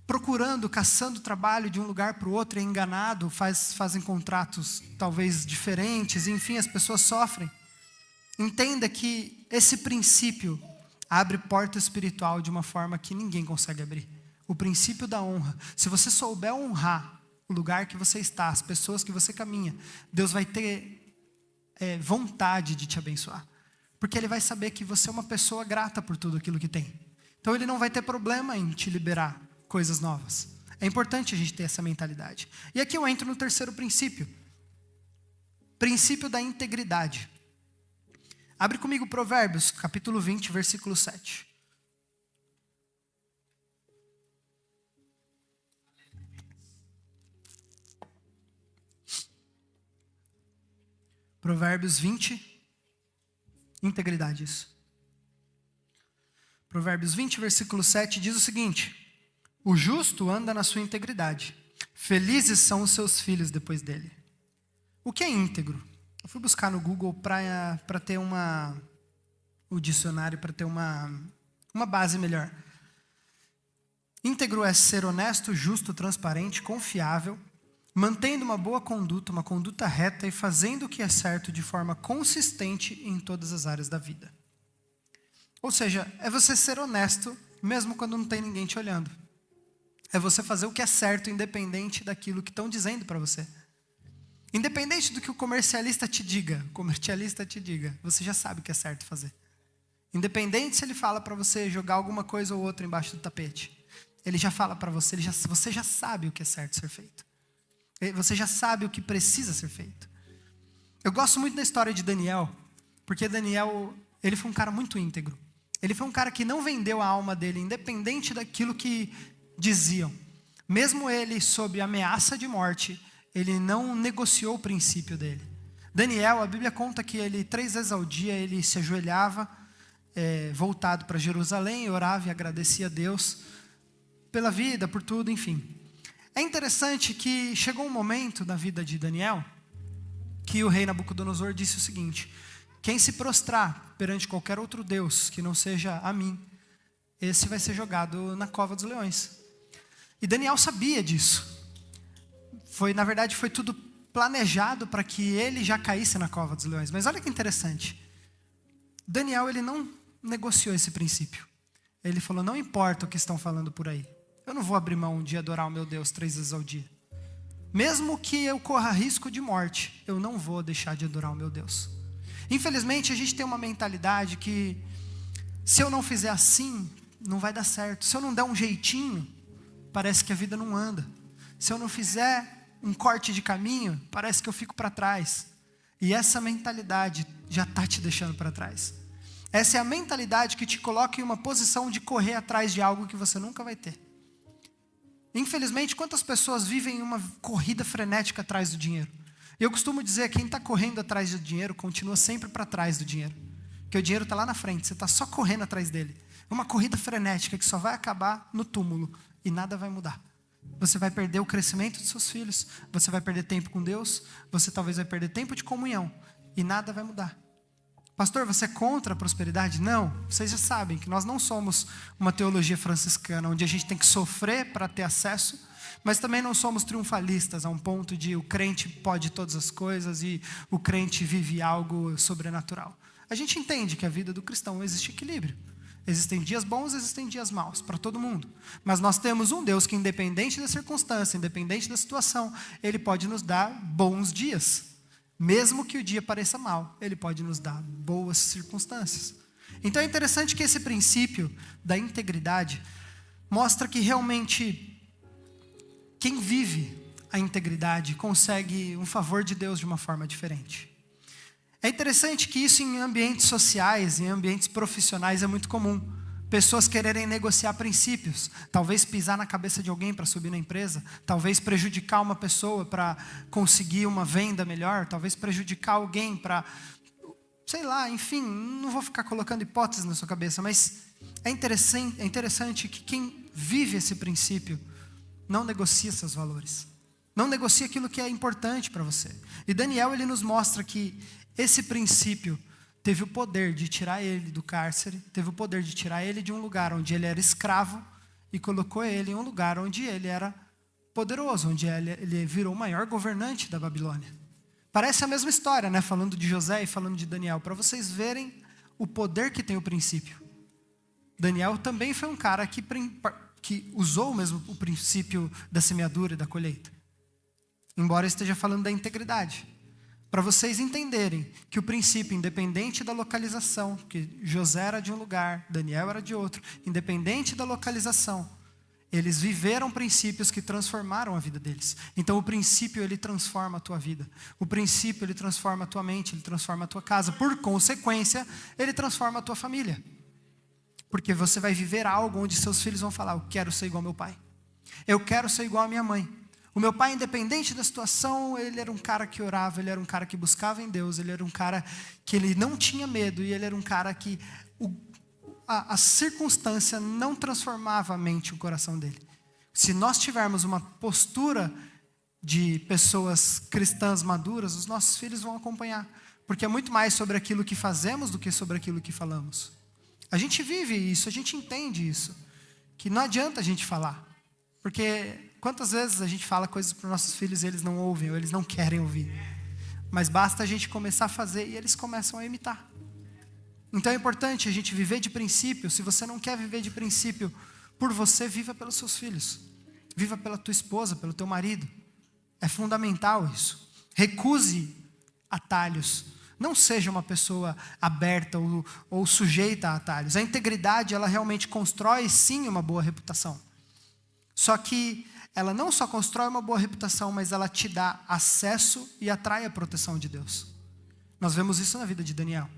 procurando, caçando trabalho de um lugar para o outro, é enganado, fazem contratos talvez diferentes, enfim, as pessoas sofrem. Entenda que esse princípio abre porta espiritual de uma forma que ninguém consegue abrir. O princípio da honra. Se você souber honrar o lugar que você está, as pessoas que você caminha, Deus vai ter vontade de te abençoar. Porque Ele vai saber que você é uma pessoa grata por tudo aquilo que tem. Então Ele não vai ter problema em te liberar coisas novas. É importante a gente ter essa mentalidade. E aqui eu entro no terceiro princípio. Princípio da integridade. Abre comigo Provérbios, capítulo 20, versículo 7. Provérbios 20, integridade, isso. Provérbios 20, versículo 7 diz o seguinte: o justo anda na sua integridade, felizes são os seus filhos depois dele. O que é íntegro? Eu fui buscar no Google para ter o dicionário, para ter uma base melhor. Íntegro é ser honesto, justo, transparente, confiável, mantendo uma boa conduta, uma conduta reta e fazendo o que é certo de forma consistente em todas as áreas da vida. Ou seja, é você ser honesto, mesmo quando não tem ninguém te olhando. É você fazer o que é certo, independente daquilo que estão dizendo para você. Independente do que o comercialista te diga, você já sabe o que é certo fazer. Independente se ele fala para você jogar alguma coisa ou outra embaixo do tapete. Ele já fala para você, você já sabe o que é certo ser feito. Você já sabe o que precisa ser feito. Eu gosto muito da história de Daniel, porque Daniel, ele foi um cara muito íntegro. Ele foi um cara que não vendeu a alma dele, independente daquilo que diziam. Mesmo ele sob ameaça de morte, ele não negociou o princípio dele. Daniel, a Bíblia conta que ele 3 vezes ao dia ele se ajoelhava, voltado para Jerusalém, orava e agradecia a Deus pela vida, por tudo, enfim. É interessante que chegou um momento na vida de Daniel que o rei Nabucodonosor disse o seguinte: quem se prostrar perante qualquer outro Deus que não seja a mim, esse vai ser jogado na cova dos leões. E Daniel sabia disso. Na verdade, foi tudo planejado para que ele já caísse na cova dos leões. Mas olha que interessante. Daniel, ele não negociou esse princípio. Ele falou, não importa o que estão falando por aí. Eu não vou abrir mão de adorar o meu Deus 3 vezes ao dia. Mesmo que eu corra risco de morte, eu não vou deixar de adorar o meu Deus. Infelizmente, a gente tem uma mentalidade que, se eu não fizer assim, não vai dar certo. Se eu não der um jeitinho, parece que a vida não anda. Se eu não fizer um corte de caminho, parece que eu fico para trás. E essa mentalidade já está te deixando para trás. Essa é a mentalidade que te coloca em uma posição de correr atrás de algo que você nunca vai ter. Infelizmente, quantas pessoas vivem uma corrida frenética atrás do dinheiro? Eu costumo dizer, quem está correndo atrás do dinheiro, continua sempre para trás do dinheiro. Porque o dinheiro está lá na frente, você está só correndo atrás dele. É uma corrida frenética que só vai acabar no túmulo e nada vai mudar. Você vai perder o crescimento dos seus filhos, você vai perder tempo com Deus, você talvez vai perder tempo de comunhão e nada vai mudar. Pastor, você é contra a prosperidade? Não, vocês já sabem que nós não somos uma teologia franciscana, onde a gente tem que sofrer para ter acesso, mas também não somos triunfalistas, a um ponto de o crente pode todas as coisas e o crente vive algo sobrenatural. A gente entende que a vida do cristão existe equilíbrio. Existem dias bons, existem dias maus, para todo mundo. Mas nós temos um Deus que, independente da circunstância, independente da situação, Ele pode nos dar bons dias. Mesmo que o dia pareça mal, Ele pode nos dar boas circunstâncias. Então é interessante que esse princípio da integridade mostra que realmente quem vive a integridade consegue um favor de Deus de uma forma diferente. É interessante que isso em ambientes sociais, em ambientes profissionais é muito comum. Pessoas quererem negociar princípios, talvez pisar na cabeça de alguém para subir na empresa, talvez prejudicar uma pessoa para conseguir uma venda melhor, talvez prejudicar alguém para, sei lá, enfim, não vou ficar colocando hipóteses na sua cabeça, mas é interessante que quem vive esse princípio não negocia seus valores, não negocia aquilo que é importante para você. E Daniel, ele nos mostra que esse princípio teve o poder de tirar ele do cárcere, teve o poder de tirar ele de um lugar onde ele era escravo e colocou ele em um lugar onde ele era poderoso, onde ele virou o maior governante da Babilônia. Parece a mesma história, né? Falando de José e falando de Daniel, para vocês verem o poder que tem o princípio. Daniel também foi um cara que usou mesmo o princípio da semeadura e da colheita, embora esteja falando da integridade. Para vocês entenderem que o princípio, independente da localização, que José era de um lugar, Daniel era de outro, independente da localização, eles viveram princípios que transformaram a vida deles. Então o princípio, ele transforma a tua vida. O princípio, ele transforma a tua mente, ele transforma a tua casa. Por consequência, ele transforma a tua família. Porque você vai viver algo onde seus filhos vão falar, eu quero ser igual ao meu pai. Eu quero ser igual à minha mãe. O meu pai, independente da situação, ele era um cara que orava, ele era um cara que buscava em Deus, ele era um cara que ele não tinha medo, e ele era um cara que a circunstância não transformava a mente e o coração dele. Se nós tivermos uma postura de pessoas cristãs maduras, os nossos filhos vão acompanhar, porque é muito mais sobre aquilo que fazemos do que sobre aquilo que falamos. A gente vive isso, a gente entende isso, que não adianta a gente falar, porque quantas vezes a gente fala coisas para os nossos filhos e eles não ouvem, ou eles não querem ouvir. Mas basta a gente começar a fazer e eles começam a imitar. Então é importante a gente viver de princípio. Se você não quer viver de princípio por você, viva pelos seus filhos. Viva pela tua esposa, pelo teu marido. É fundamental isso. Recuse atalhos. Não seja uma pessoa aberta ou sujeita a atalhos. A integridade, ela realmente constrói sim uma boa reputação. Só que ela não só constrói uma boa reputação, mas ela te dá acesso e atrai a proteção de Deus. Nós vemos isso na vida de Daniel.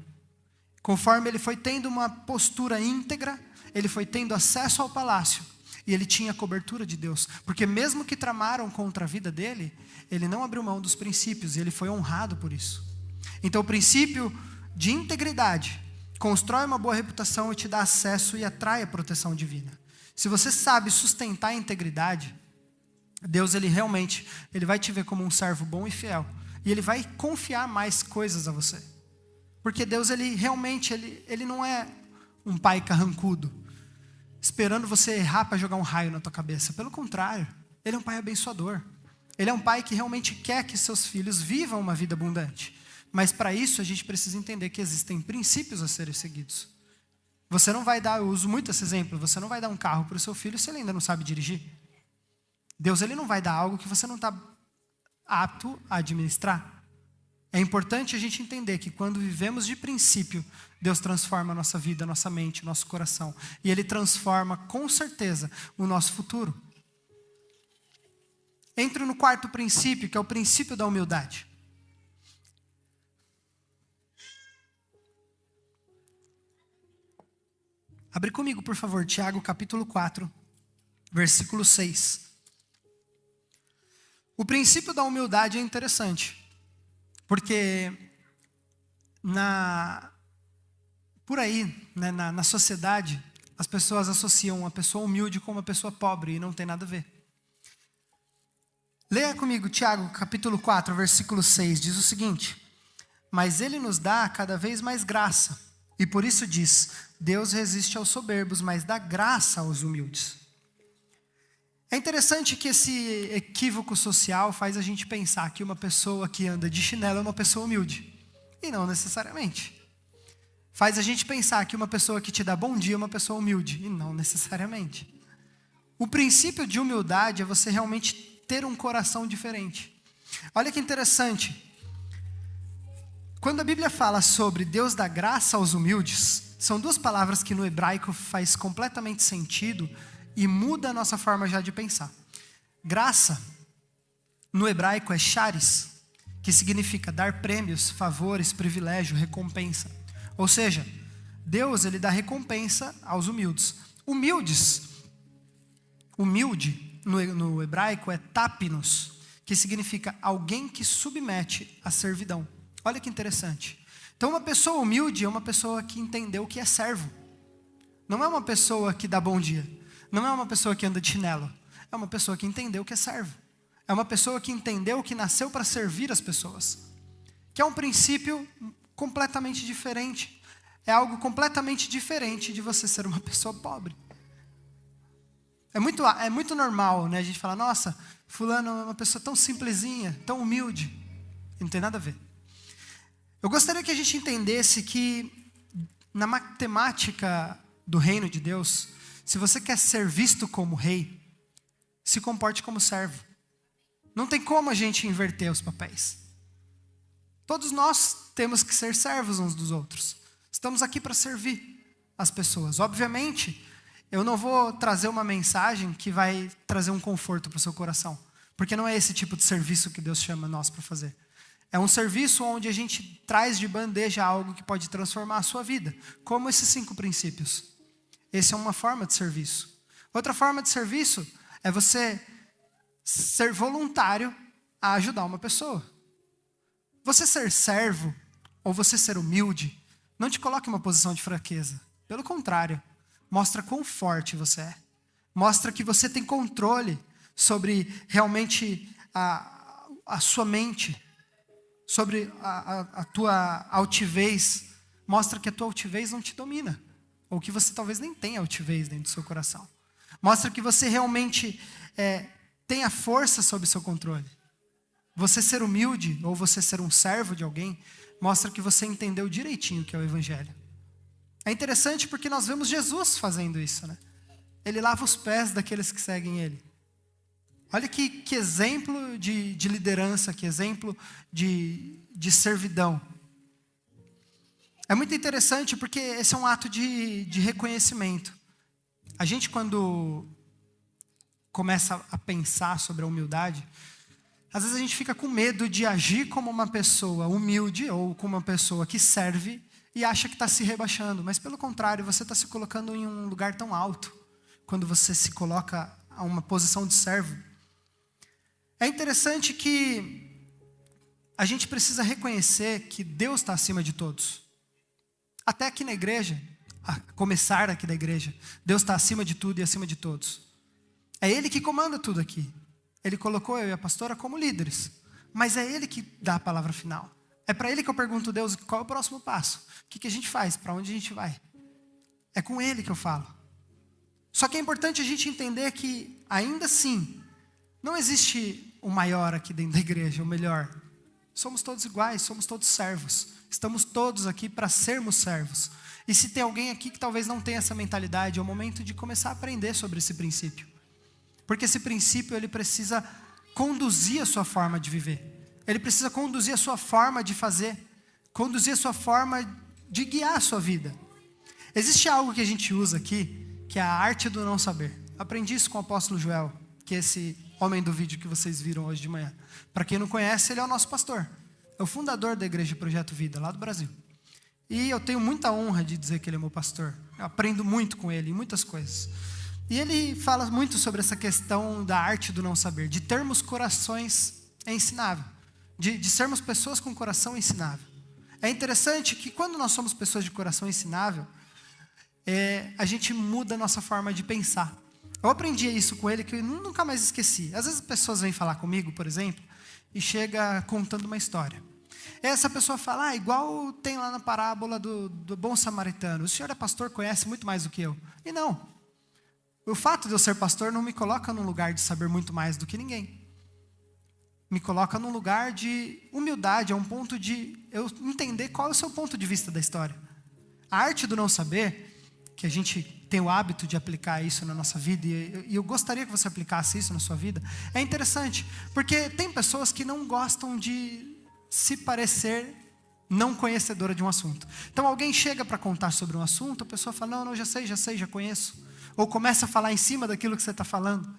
Conforme ele foi tendo uma postura íntegra, ele foi tendo acesso ao palácio, e ele tinha a cobertura de Deus. Porque mesmo que tramaram contra a vida dele, ele não abriu mão dos princípios, e ele foi honrado por isso. Então o princípio de integridade constrói uma boa reputação e te dá acesso e atrai a proteção divina. Se você sabe sustentar a integridade, Deus, ele vai te ver como um servo bom e fiel. E ele vai confiar mais coisas a você. Porque Deus, ele realmente, ele não é um pai carrancudo, esperando você errar para jogar um raio na tua cabeça. Pelo contrário, ele é um pai abençoador. Ele é um pai que realmente quer que seus filhos vivam uma vida abundante. Mas para isso a gente precisa entender que existem princípios a serem seguidos. Você não vai dar, eu uso muito esse exemplo, você não vai dar um carro para o seu filho se ele ainda não sabe dirigir. Deus, ele não vai dar algo que você não está apto a administrar. É importante a gente entender que quando vivemos de princípio, Deus transforma a nossa vida, a nossa mente, o nosso coração. E Ele transforma, com certeza, o nosso futuro. Entro no quarto princípio, que é o princípio da humildade. Abre comigo, por favor, Tiago capítulo 4, versículo 6. O princípio da humildade é interessante. Porque por aí, né, na sociedade, as pessoas associam uma pessoa humilde com uma pessoa pobre, e não tem nada a ver. Leia comigo Tiago, capítulo 4, versículo 6, diz o seguinte: mas ele nos dá cada vez mais graça, e por isso diz, Deus resiste aos soberbos, mas dá graça aos humildes. É interessante que esse equívoco social faz a gente pensar que uma pessoa que anda de chinelo é uma pessoa humilde. E não necessariamente. Faz a gente pensar que uma pessoa que te dá bom dia é uma pessoa humilde. E não necessariamente. O princípio de humildade é você realmente ter um coração diferente. Olha que interessante. Quando a Bíblia fala sobre Deus dá graça aos humildes, são duas palavras que no hebraico faz completamente sentido e muda a nossa forma já de pensar. Graça, no hebraico é charis, que significa dar prêmios, favores, privilégio, recompensa. Ou seja, Deus, ele dá recompensa aos humildes. Humilde, no hebraico é tapinos, que significa alguém que submete à servidão. Olha que interessante. Então uma pessoa humilde é uma pessoa que entendeu o que é servo. Não é uma pessoa que dá bom dia. Não é uma pessoa que anda de chinelo, é uma pessoa que entendeu que é servo. É uma pessoa que entendeu que nasceu para servir as pessoas. Que é um princípio completamente diferente. É algo completamente diferente de você ser uma pessoa pobre. É muito normal, né? A gente fala, nossa, fulano é uma pessoa tão simplesinha, tão humilde. Não tem nada a ver. Eu gostaria que a gente entendesse que na matemática do reino de Deus, se você quer ser visto como rei, se comporte como servo. Não tem como a gente inverter os papéis. Todos nós temos que ser servos uns dos outros. Estamos aqui para servir as pessoas. Obviamente, eu não vou trazer uma mensagem que vai trazer um conforto para o seu coração. Porque não é esse tipo de serviço que Deus chama nós para fazer. É um serviço onde a gente traz de bandeja algo que pode transformar a sua vida. Como esses 5 princípios. Essa é uma forma de serviço. Outra forma de serviço é você ser voluntário a ajudar uma pessoa. Você ser servo ou você ser humilde não te coloca em uma posição de fraqueza. Pelo contrário, mostra quão forte você é. Mostra que você tem controle sobre realmente a sua mente, sobre a tua altivez. Mostra que a tua altivez não te domina. Ou que você talvez nem tenha altivez dentro do seu coração. Mostra que você realmente tem a força sob seu controle. Você ser humilde, ou você ser um servo de alguém, mostra que você entendeu direitinho o que é o Evangelho. É interessante porque nós vemos Jesus fazendo isso, né? Ele lava os pés daqueles que seguem Ele. Olha que exemplo de liderança, que exemplo de servidão. É muito interessante porque esse é um ato de reconhecimento. A gente, quando começa a pensar sobre a humildade, às vezes a gente fica com medo de agir como uma pessoa humilde ou como uma pessoa que serve e acha que está se rebaixando. Mas pelo contrário, você está se colocando em um lugar tão alto quando você se coloca a uma posição de servo. É interessante que a gente precisa reconhecer que Deus está acima de todos. Até aqui na igreja, a começar aqui da igreja, Deus está acima de tudo e acima de todos. É Ele que comanda tudo aqui. Ele colocou eu e a pastora como líderes. Mas é Ele que dá a palavra final. É para Ele que eu pergunto, Deus, qual é o próximo passo? O que a gente faz? Para onde a gente vai? É com Ele que eu falo. Só que é importante a gente entender que, ainda assim, não existe o maior aqui dentro da igreja, o melhor. Somos todos iguais, somos todos servos. Estamos todos aqui para sermos servos. E se tem alguém aqui que talvez não tenha essa mentalidade, é o momento de começar a aprender sobre esse princípio. Porque esse princípio, ele precisa conduzir a sua forma de viver. Ele precisa conduzir a sua forma de fazer. Conduzir a sua forma de guiar a sua vida. Existe algo que a gente usa aqui, que é a arte do não saber. Aprendi isso com o apóstolo Joel, que é esse homem do vídeo que vocês viram hoje de manhã. Para quem não conhece, ele é o nosso pastor. É o fundador da Igreja Projeto Vida, lá do Brasil. E eu tenho muita honra de dizer que ele é meu pastor. Eu aprendo muito com ele, em muitas coisas. E ele fala muito sobre essa questão da arte do não saber, de termos corações ensináveis, de sermos pessoas com coração ensinável. É interessante que quando nós somos pessoas de coração ensinável, a gente muda a nossa forma de pensar. Eu aprendi isso com ele que eu nunca mais esqueci. Às vezes as pessoas vêm falar comigo, por exemplo, e chega contando uma história. Essa pessoa fala, igual tem lá na parábola do bom samaritano. O senhor é pastor, conhece muito mais do que eu. E não. O fato de eu ser pastor não me coloca num lugar de saber muito mais do que ninguém. Me coloca num lugar de humildade, a um ponto de eu entender qual é o seu ponto de vista da história. A arte do não saber, que a gente tem o hábito de aplicar isso na nossa vida, e eu gostaria que você aplicasse isso na sua vida, é interessante, porque tem pessoas que não gostam de se parecer não conhecedora de um assunto. Então alguém chega para contar sobre um assunto, a pessoa fala, não, já sei, já conheço. Ou começa a falar em cima daquilo que você está falando.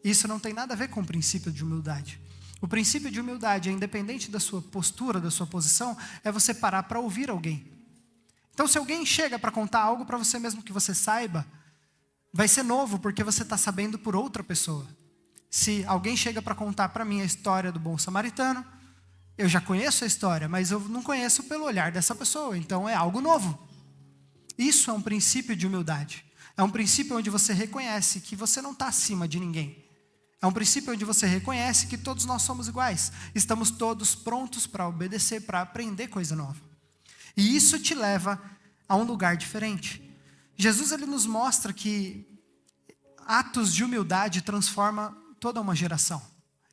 Isso não tem nada a ver com o princípio de humildade. O princípio de humildade, independente da sua postura, da sua posição, é você parar para ouvir alguém. Então, se alguém chega para contar algo para você mesmo que você saiba, vai ser novo, porque você está sabendo por outra pessoa. Se alguém chega para contar para mim a história do bom samaritano, eu já conheço a história, mas eu não conheço pelo olhar dessa pessoa, então é algo novo. Isso é um princípio de humildade. É um princípio onde você reconhece que você não está acima de ninguém. É um princípio onde você reconhece que todos nós somos iguais. Estamos todos prontos para obedecer, para aprender coisa nova. E isso te leva a um lugar diferente. Jesus, ele nos mostra que atos de humildade transformam toda uma geração.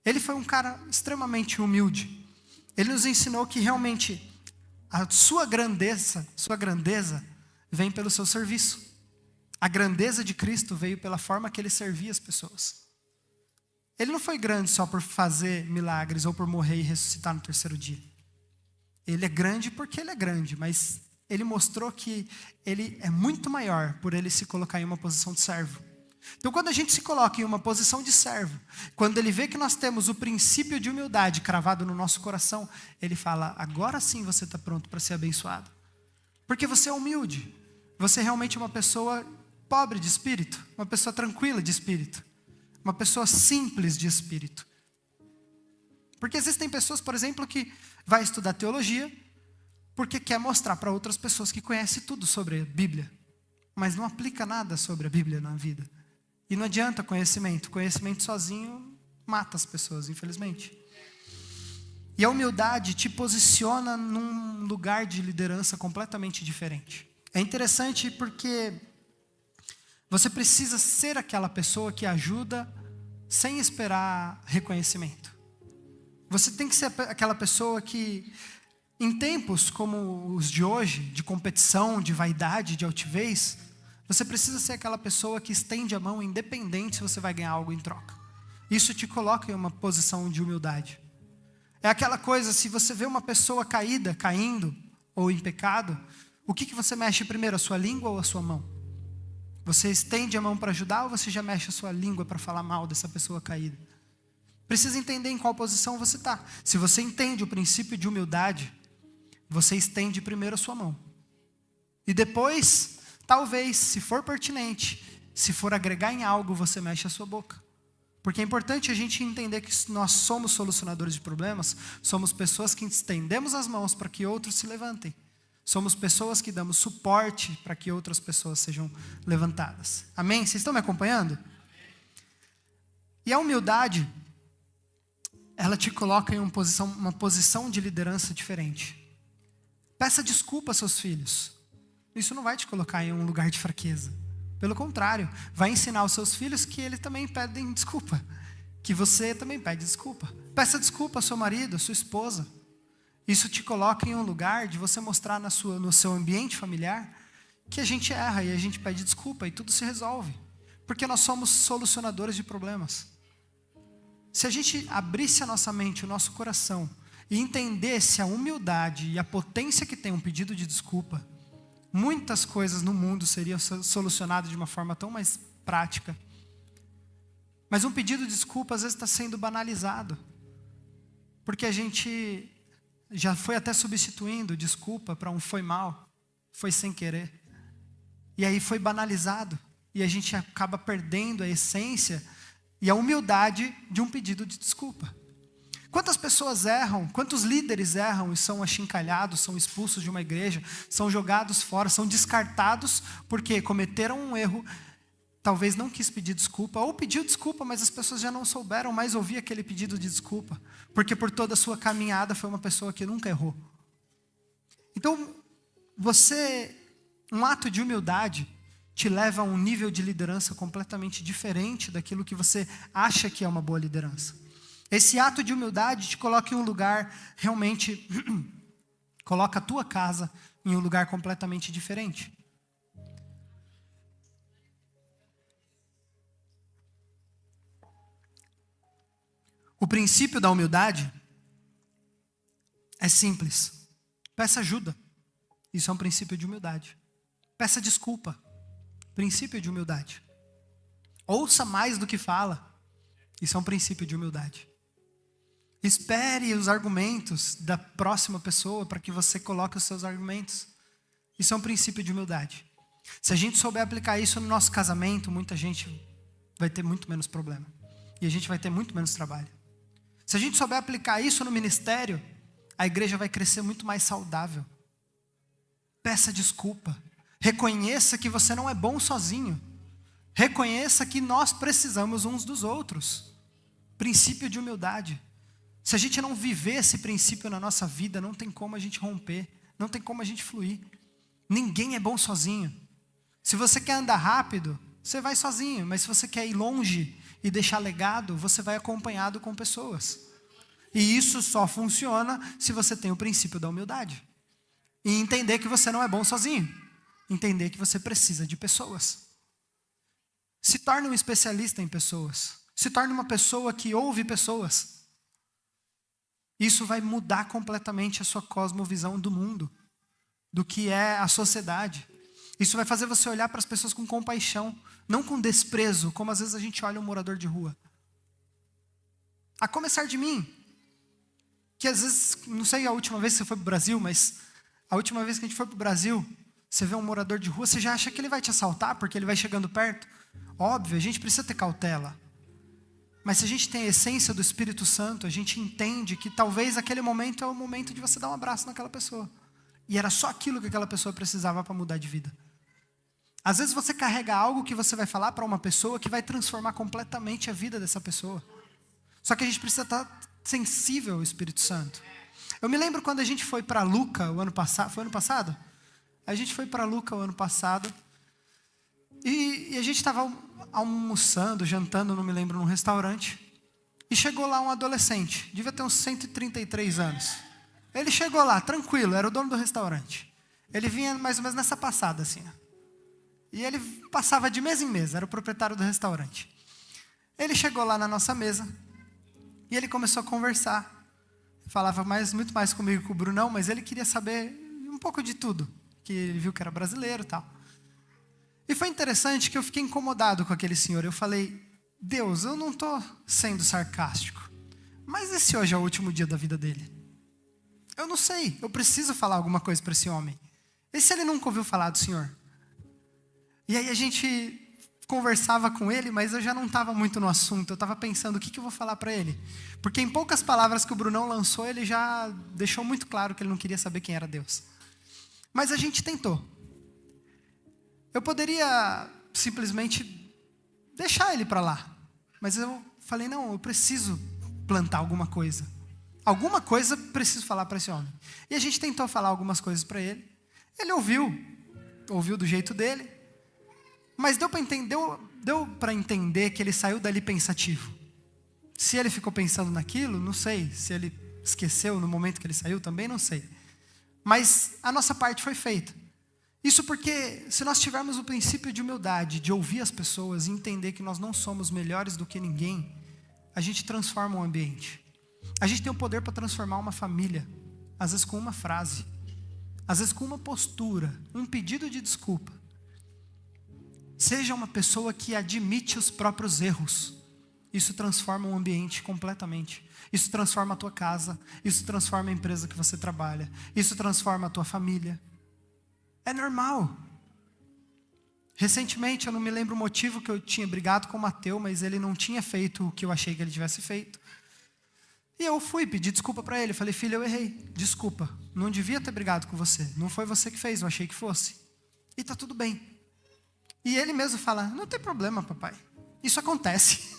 Ele foi um cara extremamente humilde. Ele nos ensinou que realmente a sua grandeza vem pelo seu serviço. A grandeza de Cristo veio pela forma que ele servia as pessoas. Ele não foi grande só por fazer milagres ou por morrer e ressuscitar no terceiro dia. Ele é grande porque ele é grande, mas ele mostrou que ele é muito maior por ele se colocar em uma posição de servo. Então, quando a gente se coloca em uma posição de servo, quando ele vê que nós temos o princípio de humildade cravado no nosso coração, ele fala, agora sim você está pronto para ser abençoado. Porque você é humilde. Você é realmente uma pessoa pobre de espírito, uma pessoa tranquila de espírito, uma pessoa simples de espírito. Porque existem pessoas, por exemplo, que vai estudar teologia porque quer mostrar para outras pessoas que conhece tudo sobre a Bíblia, mas não aplica nada sobre a Bíblia na vida. E não adianta conhecimento sozinho mata as pessoas, infelizmente. E a humildade te posiciona num lugar de liderança completamente diferente. É interessante porque você precisa ser aquela pessoa que ajuda sem esperar reconhecimento. Você tem que ser aquela pessoa que, em tempos como os de hoje, de competição, de vaidade, de altivez, você precisa ser aquela pessoa que estende a mão independente se você vai ganhar algo em troca. Isso te coloca em uma posição de humildade. É aquela coisa, se você vê uma pessoa caindo, ou em pecado, o que você mexe primeiro, a sua língua ou a sua mão? Você estende a mão para ajudar ou você já mexe a sua língua para falar mal dessa pessoa caída? Precisa entender em qual posição você está. Se você entende o princípio de humildade, você estende primeiro a sua mão. E depois, talvez, se for pertinente, se for agregar em algo, você mexe a sua boca. Porque é importante a gente entender que nós somos solucionadores de problemas, somos pessoas que estendemos as mãos para que outros se levantem. Somos pessoas que damos suporte para que outras pessoas sejam levantadas. Amém? Vocês estão me acompanhando? E a humildade, ela te coloca em uma posição de liderança diferente. Peça desculpa aos seus filhos. Isso não vai te colocar em um lugar de fraqueza. Pelo contrário, vai ensinar aos seus filhos que eles também pedem desculpa. que você também pede desculpa. Peça desculpa ao seu marido, à sua esposa. Isso te coloca em um lugar de você mostrar no seu ambiente familiar que a gente erra e a gente pede desculpa e tudo se resolve. Porque nós somos solucionadores de problemas. Se a gente abrisse a nossa mente, o nosso coração e entendesse a humildade e a potência que tem um pedido de desculpa, muitas coisas no mundo seriam solucionadas de uma forma tão mais prática. Mas um pedido de desculpa às vezes está sendo banalizado. Porque a gente já foi até substituindo desculpa para um foi mal, foi sem querer. E aí foi banalizado. E a gente acaba perdendo a essência e a humildade de um pedido de desculpa. Quantas pessoas erram, quantos líderes erram e são achincalhados, são expulsos de uma igreja, são jogados fora, são descartados porque cometeram um erro, talvez não quis pedir desculpa, ou pediu desculpa, mas as pessoas já não souberam mais ouvir aquele pedido de desculpa, porque por toda a sua caminhada foi uma pessoa que nunca errou. Então, um ato de humildade te leva a um nível de liderança completamente diferente daquilo que você acha que é uma boa liderança. Esse ato de humildade te coloca em um lugar, realmente, coloca a tua casa em um lugar completamente diferente. O princípio da humildade é simples. Peça ajuda. Isso é um princípio de humildade. Peça desculpa. Princípio de humildade. Ouça mais do que fala. Isso é um princípio de humildade. Espere os argumentos da próxima pessoa para que você coloque os seus argumentos. Isso é um princípio de humildade. Se a gente souber aplicar isso no nosso casamento, muita gente vai ter muito menos problema. E a gente vai ter muito menos trabalho. Se a gente souber aplicar isso no ministério, a igreja vai crescer muito mais saudável. Peça desculpa. Reconheça que você não é bom sozinho. Reconheça que nós precisamos uns dos outros. Princípio de humildade. Se a gente não viver esse princípio na nossa vida, não tem como a gente romper, não tem como a gente fluir. Ninguém é bom sozinho. Se você quer andar rápido, você vai sozinho, mas se você quer ir longe e deixar legado, você vai acompanhado com pessoas. E isso só funciona se você tem o princípio da humildade. E entender que você não é bom sozinho. Entender que você precisa de pessoas. Se torne um especialista em pessoas. Se torne uma pessoa que ouve pessoas. Isso vai mudar completamente a sua cosmovisão do mundo, do que é a sociedade. Isso vai fazer você olhar para as pessoas com compaixão, não com desprezo, como às vezes a gente olha um morador de rua. A começar de mim, que às vezes, não sei a última vez que você foi para o Brasil, mas a última vez que a gente foi para o Brasil, você vê um morador de rua, você já acha que ele vai te assaltar porque ele vai chegando perto. Óbvio, a gente precisa ter cautela. Mas se a gente tem a essência do Espírito Santo, a gente entende que talvez aquele momento é o momento de você dar um abraço naquela pessoa. E era só aquilo que aquela pessoa precisava para mudar de vida. Às vezes você carrega algo que você vai falar para uma pessoa que vai transformar completamente a vida dessa pessoa. Só que a gente precisa estar sensível ao Espírito Santo. Eu me lembro quando a gente foi para Luca o ano passado. Foi ano passado? A gente foi para Luca o ano passado. E a gente estava almoçando, jantando, não me lembro, num restaurante. E chegou lá um adolescente, devia ter uns 133 anos. Ele chegou lá, tranquilo, era o dono do restaurante. Ele vinha mais ou menos nessa passada assim. E ele passava de mesa em mesa, era o proprietário do restaurante. Ele chegou lá na nossa mesa e ele começou a conversar. Falava muito mais comigo que com o Brunão, mas ele queria saber um pouco de tudo. Que ele viu que era brasileiro e tal. E foi interessante que eu fiquei incomodado com aquele senhor. Eu falei, Deus, eu não estou sendo sarcástico, mas esse hoje é o último dia da vida dele. Eu não sei, eu preciso falar alguma coisa para esse homem. E se ele nunca ouviu falar do Senhor? E aí a gente conversava com ele, mas eu já não estava muito no assunto. Eu estava pensando, o que eu vou falar para ele? Porque em poucas palavras que o Brunão lançou, ele já deixou muito claro que ele não queria saber quem era Deus. Mas a gente tentou. Eu poderia simplesmente deixar ele para lá. Mas eu falei, não, eu preciso plantar alguma coisa. Alguma coisa preciso falar para esse homem. E a gente tentou falar algumas coisas para ele. Ele ouviu do jeito dele. Mas deu para entender que ele saiu dali pensativo. Se ele ficou pensando naquilo, não sei. Se ele esqueceu no momento que ele saiu, também não sei. Mas a nossa parte foi feita. Isso porque se nós tivermos o princípio de humildade, de ouvir as pessoas e entender que nós não somos melhores do que ninguém, a gente transforma o ambiente. A gente tem o poder para transformar uma família, às vezes com uma frase, às vezes com uma postura, um pedido de desculpa. Seja uma pessoa que admite os próprios erros. Isso transforma o ambiente completamente. Isso transforma a tua casa, isso transforma a empresa que você trabalha, isso transforma a tua família. É normal. Recentemente, eu não me lembro o motivo que eu tinha brigado com o Mateus, mas ele não tinha feito o que eu achei que ele tivesse feito. E eu fui pedir desculpa para ele. Falei, filho, eu errei. Desculpa. Não devia ter brigado com você. Não foi você que fez, eu achei que fosse. E tá tudo bem. E ele mesmo fala, não tem problema, papai. Isso acontece.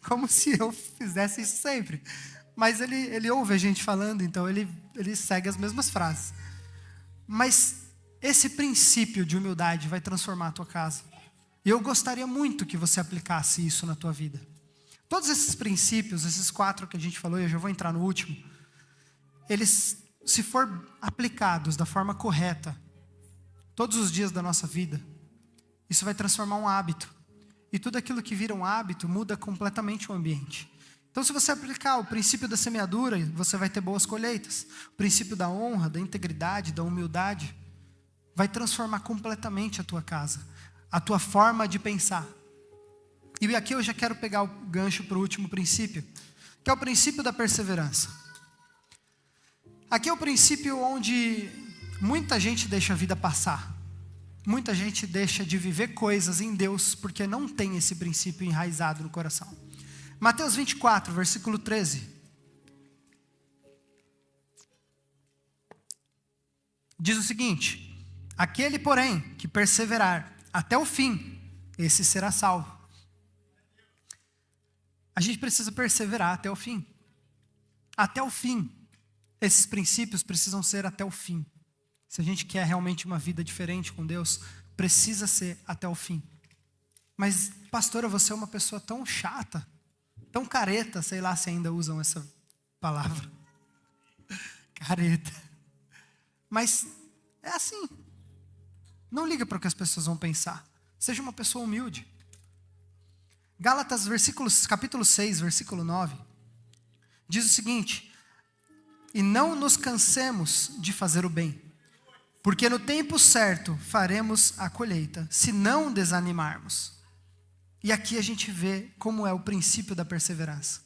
Como se eu fizesse isso sempre. Mas ele ouve a gente falando, então ele segue as mesmas frases. Mas esse princípio de humildade vai transformar a tua casa. E eu gostaria muito que você aplicasse isso na tua vida. Todos esses princípios, esses 4 que a gente falou, e eu já vou entrar no último, eles, se for aplicados da forma correta, todos os dias da nossa vida, isso vai transformar um hábito. E tudo aquilo que vira um hábito muda completamente o ambiente. Então, se você aplicar o princípio da semeadura, você vai ter boas colheitas. O princípio da honra, da integridade, da humildade, vai transformar completamente a tua casa, a tua forma de pensar. E aqui eu já quero pegar o gancho para o último princípio, que é o princípio da perseverança. Aqui é o princípio onde muita gente deixa a vida passar. Muita gente deixa de viver coisas em Deus porque não tem esse princípio enraizado no coração. Mateus 24, versículo 13. Diz o seguinte: aquele, porém, que perseverar até o fim, esse será salvo. A gente precisa perseverar até o fim. Até o fim. Esses princípios precisam ser até o fim. Se a gente quer realmente uma vida diferente com Deus, precisa ser até o fim. Mas, pastora, você é uma pessoa tão chata, tão careta, sei lá se ainda usam essa palavra. Careta. Mas é assim. Não liga para o que as pessoas vão pensar. Seja uma pessoa humilde. Gálatas capítulo 6, versículo 9, diz o seguinte: e não nos cansemos de fazer o bem, porque no tempo certo faremos a colheita, se não desanimarmos. E aqui a gente vê como é o princípio da perseverança.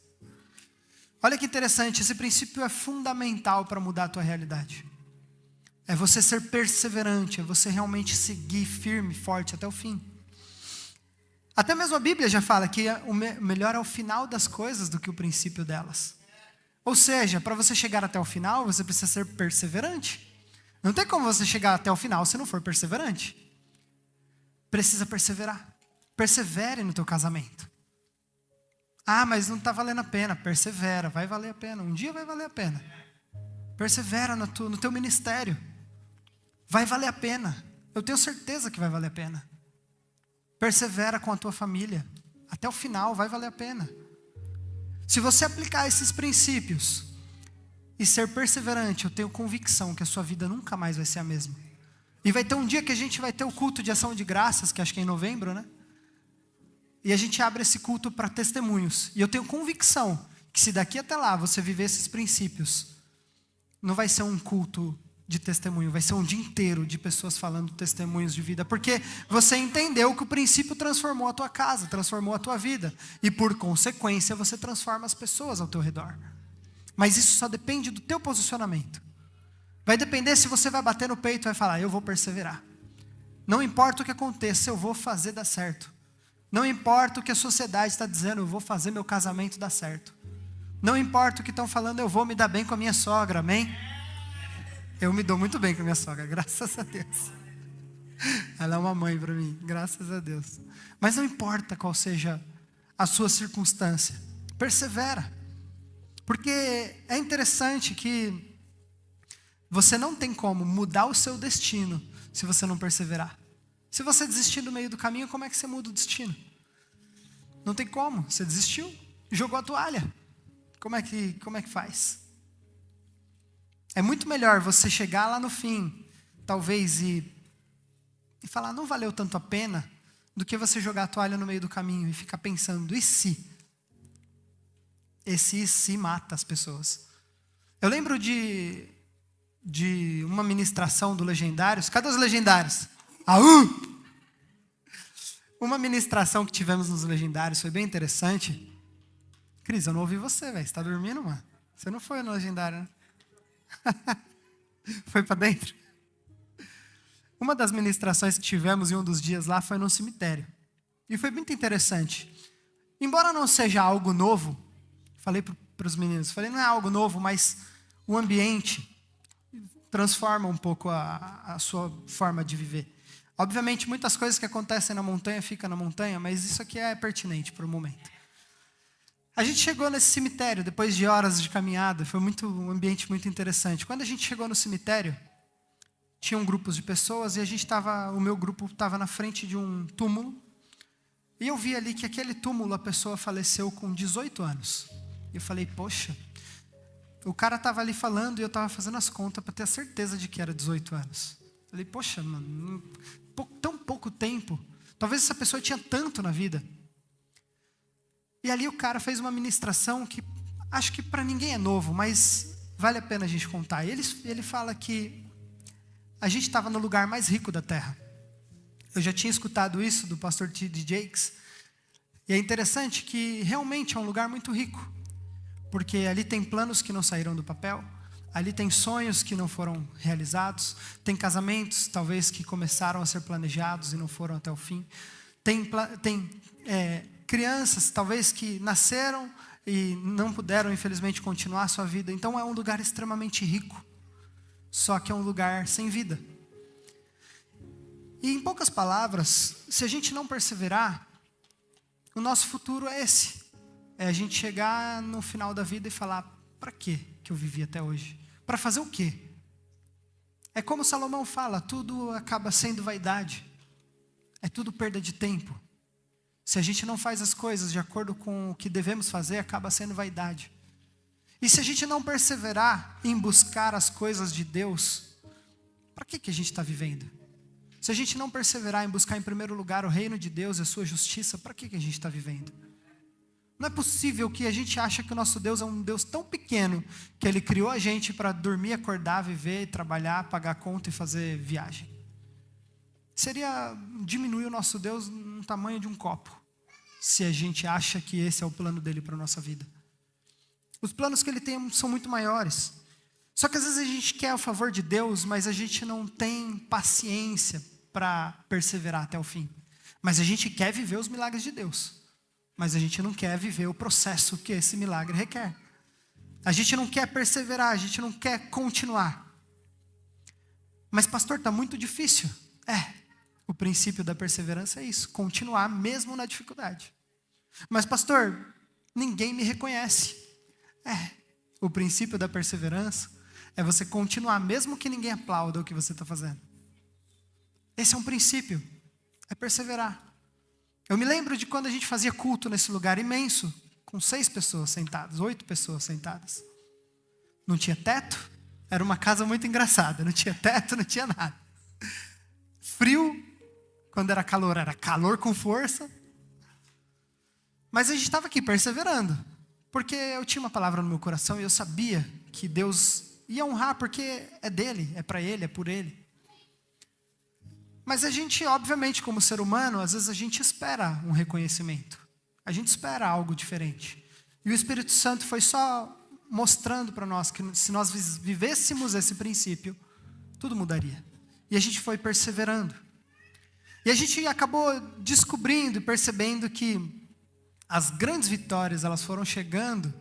Olha que interessante, esse princípio é fundamental para mudar a tua realidade. É você ser perseverante, é você realmente seguir firme, forte até o fim. Até mesmo a Bíblia já fala que o melhor é o final das coisas do que o princípio delas. Ou seja, para você chegar até o final, você precisa ser perseverante. Não tem como você chegar até o final se não for perseverante. Precisa perseverar. Persevere no teu casamento. Ah, mas não está valendo a pena. Persevera, vai valer a pena. Um dia vai valer a pena. Persevera no teu ministério. Vai valer a pena. Eu tenho certeza que vai valer a pena. Persevera com a tua família. Até o final vai valer a pena. Se você aplicar esses princípios e ser perseverante, eu tenho convicção que a sua vida nunca mais vai ser a mesma. E vai ter um dia que a gente vai ter o culto de ação de graças, que acho que é em novembro, né? E a gente abre esse culto para testemunhos. E eu tenho convicção que se daqui até lá você viver esses princípios, não vai ser um culto de testemunho, vai ser um dia inteiro de pessoas falando testemunhos de vida, porque você entendeu que o princípio transformou a tua casa, transformou a tua vida, e por consequência você transforma as pessoas ao teu redor. Mas isso só depende do teu posicionamento. Vai depender se você vai bater no peito e vai falar, eu vou perseverar. Não importa o que aconteça, eu vou fazer dar certo. Não importa o que a sociedade está dizendo, eu vou fazer meu casamento dar certo. Não importa o que estão falando, eu vou me dar bem com a minha sogra, amém? Eu me dou muito bem com a minha sogra, graças a Deus. Ela é uma mãe para mim, graças a Deus. Mas não importa qual seja a sua circunstância, persevera. Porque é interessante que você não tem como mudar o seu destino se você não perseverar. Se você desistir no meio do caminho, como é que você muda o destino? Não tem como, você desistiu. jogou a toalha. Como é que faz? É muito melhor você chegar lá no fim, talvez, e falar, não valeu tanto a pena, do que você jogar a toalha no meio do caminho e ficar pensando, e se? Esse e se mata as pessoas. Eu lembro de uma ministração do Legendários. Cadê os Legendários? Uma ministração que tivemos nos Legendários foi bem interessante. Cris, eu não ouvi você, velho. Você tá dormindo, mano? Você não foi no Legendário, né? Foi para dentro? Uma das ministrações que tivemos em um dos dias lá foi num cemitério. E foi muito interessante. Embora não seja algo novo, falei para os meninos, não é algo novo, mas o ambiente transforma um pouco a sua forma de viver. Obviamente, muitas coisas que acontecem na montanha ficam na montanha, mas isso aqui é pertinente para o momento. A gente chegou nesse cemitério, depois de horas de caminhada, foi um ambiente muito interessante. Quando a gente chegou no cemitério, tinham grupos de pessoas e o meu grupo estava na frente de um túmulo. E eu vi ali que aquele túmulo, a pessoa faleceu com 18 anos. E eu falei, poxa, o cara estava ali falando e eu estava fazendo as contas para ter a certeza de que era 18 anos. Falei, poxa, mano, tão pouco tempo. Talvez essa pessoa tinha tanto na vida. E ali o cara fez uma ministração que acho que para ninguém é novo, mas vale a pena a gente contar. Ele fala que a gente estava no lugar mais rico da terra. Eu já tinha escutado isso do pastor T.D. Jakes. E é interessante que realmente é um lugar muito rico. Porque ali tem planos que não saíram do papel. Ali tem sonhos que não foram realizados. Tem casamentos, talvez, que começaram a ser planejados e não foram até o fim. Tem crianças, talvez, que nasceram e não puderam, infelizmente, continuar a sua vida. Então é um lugar extremamente rico. Só que é um lugar sem vida. E em poucas palavras, se a gente não perseverar, o nosso futuro é esse. É a gente chegar no final da vida e falar, para que eu vivi até hoje? Para fazer o quê? É como Salomão fala, tudo acaba sendo vaidade. É tudo perda de tempo. Se a gente não faz as coisas de acordo com o que devemos fazer, acaba sendo vaidade. E se a gente não perseverar em buscar as coisas de Deus, para que a gente está vivendo? Se a gente não perseverar em buscar em primeiro lugar o reino de Deus e a sua justiça, para que a gente está vivendo? Não é possível que a gente ache que o nosso Deus é um Deus tão pequeno que Ele criou a gente para dormir, acordar, viver, trabalhar, pagar conta e fazer viagem. Seria diminuir o nosso Deus no tamanho de um copo, se a gente acha que esse é o plano dele para a nossa vida. Os planos que Ele tem são muito maiores. Só que às vezes a gente quer o favor de Deus, mas a gente não tem paciência para perseverar até o fim. Mas a gente quer viver os milagres de Deus. Mas a gente não quer viver o processo que esse milagre requer. A gente não quer perseverar, a gente não quer continuar. Mas pastor, está muito difícil. O princípio da perseverança é isso, continuar mesmo na dificuldade. Mas pastor, ninguém me reconhece. O princípio da perseverança é você continuar mesmo que ninguém aplauda o que você está fazendo. Esse é um princípio, é perseverar. Eu me lembro de quando a gente fazia culto nesse lugar imenso, com 6 pessoas sentadas, 8 pessoas sentadas. Não tinha teto, era uma casa muito engraçada, não tinha teto, não tinha nada. Frio, quando era calor com força. Mas a gente estava aqui perseverando, porque eu tinha uma palavra no meu coração e eu sabia que Deus ia honrar, porque é dele, é para ele, é por ele. Mas a gente, obviamente, como ser humano, às vezes a gente espera um reconhecimento. A gente espera algo diferente. E o Espírito Santo foi só mostrando para nós que se nós vivêssemos esse princípio, tudo mudaria. E a gente foi perseverando. E a gente acabou descobrindo e percebendo que as grandes vitórias, elas foram chegando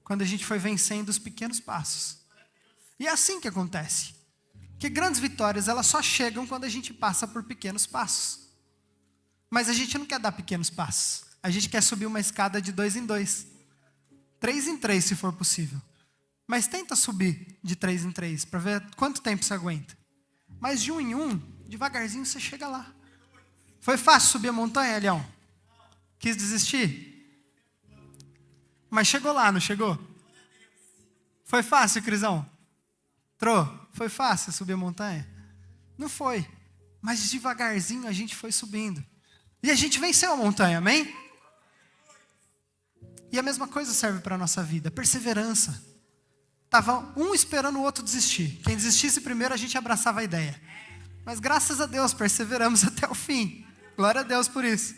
quando a gente foi vencendo os pequenos passos. E é assim que acontece. Que grandes vitórias, elas só chegam quando a gente passa por pequenos passos. Mas a gente não quer dar pequenos passos. A gente quer subir uma escada de 2 em 2. 3 em 3, se for possível. Mas tenta subir de 3 em 3, para ver quanto tempo você aguenta. Mas de 1 em 1, devagarzinho você chega lá. Foi fácil subir a montanha, Leão? Quis desistir? Mas chegou lá, não chegou? Foi fácil, Crisão? Foi fácil subir a montanha? Não foi. Mas devagarzinho a gente foi subindo. E a gente venceu a montanha, amém? E a mesma coisa serve para a nossa vida, perseverança. Estava um esperando o outro desistir. Quem desistisse primeiro, a gente abraçava a ideia. Mas graças a Deus, perseveramos até o fim. Glória a Deus por isso.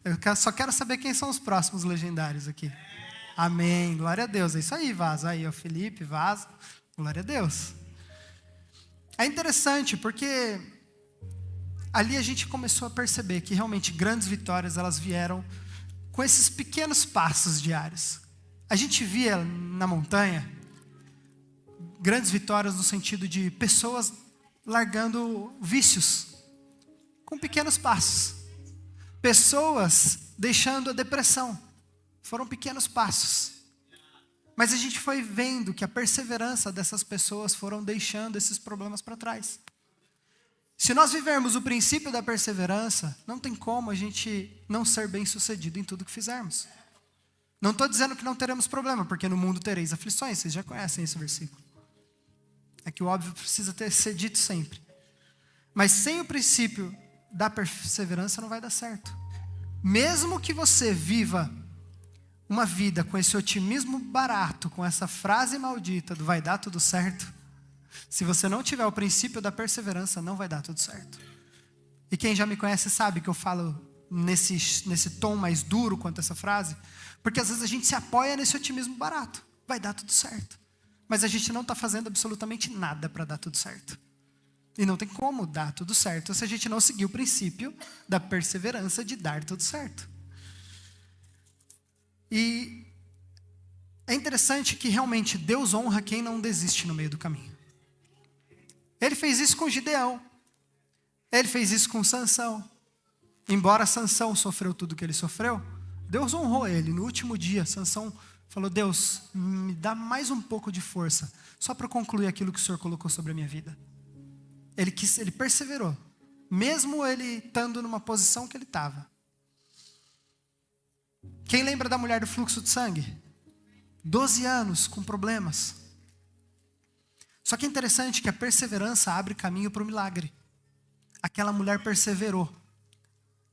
Eu só quero saber quem são os próximos legendários aqui. Amém, glória a Deus. É isso aí, Vaza. Aí, o Felipe, Vaza. Glória a Deus. É interessante porque ali a gente começou a perceber que realmente grandes vitórias, elas vieram com esses pequenos passos diários. A gente via na montanha grandes vitórias no sentido de pessoas largando vícios com pequenos passos. Pessoas deixando a depressão. Foram pequenos passos. Mas a gente foi vendo que a perseverança dessas pessoas foram deixando esses problemas para trás. Se nós vivermos o princípio da perseverança, não tem como a gente não ser bem-sucedido em tudo que fizermos. Não estou dizendo que não teremos problema, porque no mundo tereis aflições, vocês já conhecem esse versículo. É que o óbvio precisa ser dito sempre. Mas sem o princípio da perseverança não vai dar certo. Mesmo que você viva uma vida com esse otimismo barato, com essa frase maldita do vai dar tudo certo, se você não tiver o princípio da perseverança, não vai dar tudo certo. E quem já me conhece sabe que eu falo nesse tom mais duro quanto essa frase, porque às vezes a gente se apoia nesse otimismo barato, vai dar tudo certo. Mas a gente não está fazendo absolutamente nada para dar tudo certo. E não tem como dar tudo certo se a gente não seguir o princípio da perseverança de dar tudo certo. E é interessante que realmente Deus honra quem não desiste no meio do caminho. Ele fez isso com Gideão. Ele fez isso com Sansão. Embora Sansão sofreu tudo que ele sofreu, Deus honrou ele. No último dia, Sansão falou: Deus, me dá mais um pouco de força, só para concluir aquilo que o Senhor colocou sobre a minha vida. Ele perseverou, mesmo ele estando numa posição que ele estava. Quem lembra da mulher do fluxo de sangue? 12 anos com problemas. Só que é interessante que a perseverança abre caminho para o milagre. Aquela mulher perseverou.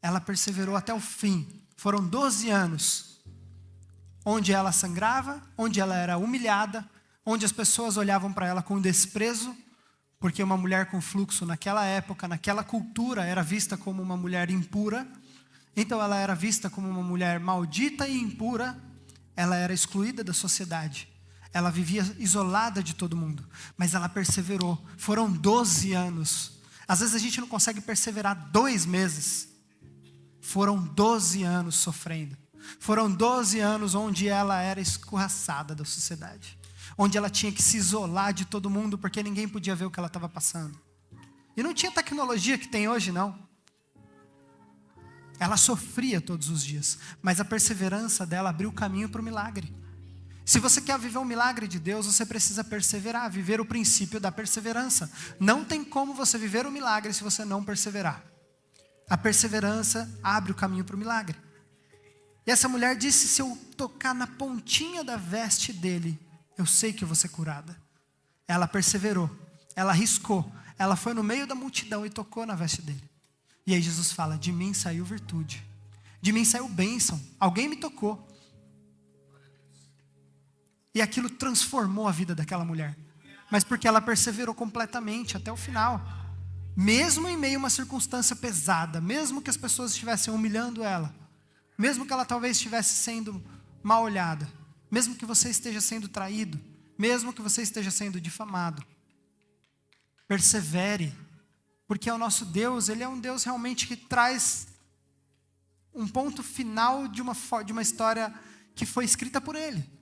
Ela perseverou até o fim. Foram 12 anos. Onde ela sangrava, onde ela era humilhada, onde as pessoas olhavam para ela com desprezo, porque uma mulher com fluxo naquela época, naquela cultura, era vista como uma mulher impura. Então ela era vista como uma mulher maldita e impura. Ela era excluída da sociedade. Ela vivia isolada de todo mundo. Mas ela perseverou. Foram 12 anos. Às vezes a gente não consegue perseverar 2 meses. Foram 12 anos sofrendo. Foram 12 anos onde ela era escorraçada da sociedade. Onde ela tinha que se isolar de todo mundo, porque ninguém podia ver o que ela estava passando. E não tinha tecnologia que tem hoje, não. Ela sofria todos os dias, mas a perseverança dela abriu o caminho para o milagre. Se você quer viver um milagre de Deus, você precisa perseverar, viver o princípio da perseverança. Não tem como você viver o milagre se você não perseverar. A perseverança abre o caminho para o milagre. E essa mulher disse: se eu tocar na pontinha da veste dele, eu sei que eu vou ser curada. Ela perseverou, ela arriscou, ela foi no meio da multidão e tocou na veste dele. E aí Jesus fala: de mim saiu virtude, de mim saiu bênção, alguém me tocou. E aquilo transformou a vida daquela mulher. Mas porque ela perseverou completamente até o final. Mesmo em meio a uma circunstância pesada, mesmo que as pessoas estivessem humilhando ela, mesmo que ela talvez estivesse sendo mal olhada, mesmo que você esteja sendo traído, mesmo que você esteja sendo difamado, persevere. Porque o nosso Deus, Ele é um Deus realmente que traz um ponto final de uma história que foi escrita por Ele.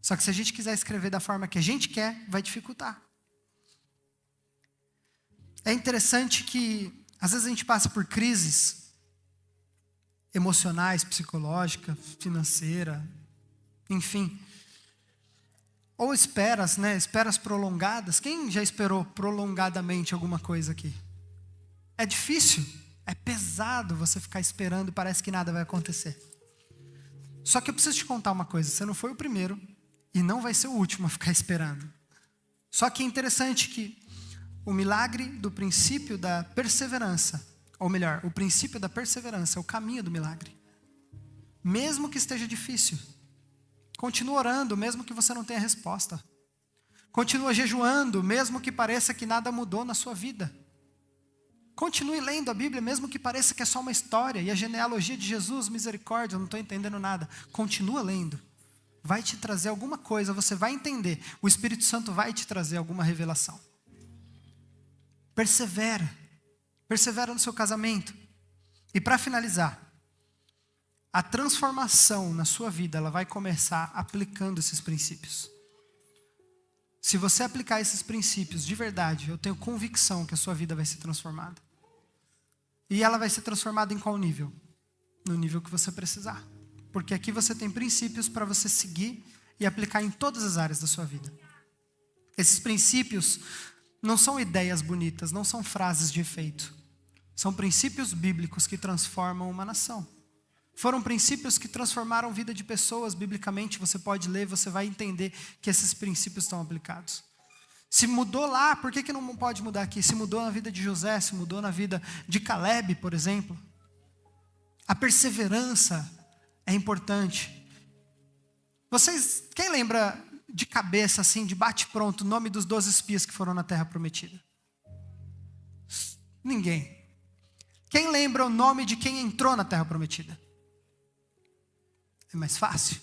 Só que se a gente quiser escrever da forma que a gente quer, vai dificultar. É interessante que, às vezes a gente passa por crises emocionais, psicológicas, financeiras, enfim. Ou esperas, né? Esperas prolongadas. Quem já esperou prolongadamente alguma coisa aqui? É difícil, é pesado você ficar esperando e parece que nada vai acontecer. Só que eu preciso te contar uma coisa, você não foi o primeiro e não vai ser o último a ficar esperando. Só que é interessante que o milagre do princípio da perseverança, ou melhor, o princípio da perseverança é o caminho do milagre. Mesmo que esteja difícil, continua orando, mesmo que você não tenha resposta. Continua jejuando, mesmo que pareça que nada mudou na sua vida. Continue lendo a Bíblia, mesmo que pareça que é só uma história, e a genealogia de Jesus, misericórdia, eu não estou entendendo nada. Continua lendo. Vai te trazer alguma coisa, você vai entender. O Espírito Santo vai te trazer alguma revelação. Persevera. Persevera no seu casamento. E para finalizar, a transformação na sua vida, ela vai começar aplicando esses princípios. Se você aplicar esses princípios de verdade, eu tenho convicção que a sua vida vai ser transformada. E ela vai ser transformada em qual nível? No nível que você precisar. Porque aqui você tem princípios para você seguir e aplicar em todas as áreas da sua vida. Esses princípios não são ideias bonitas, não são frases de efeito. São princípios bíblicos que transformam uma nação. Foram princípios que transformaram a vida de pessoas biblicamente. Você pode ler, você vai entender que esses princípios estão aplicados. Se mudou lá, por que não pode mudar aqui? Se mudou na vida de José, se mudou na vida de Caleb, por exemplo. A perseverança é importante. Vocês, quem lembra de cabeça, assim, de bate-pronto, o nome dos 12 espias que foram na Terra Prometida? Ninguém. Quem lembra o nome de quem entrou na Terra Prometida? É mais fácil.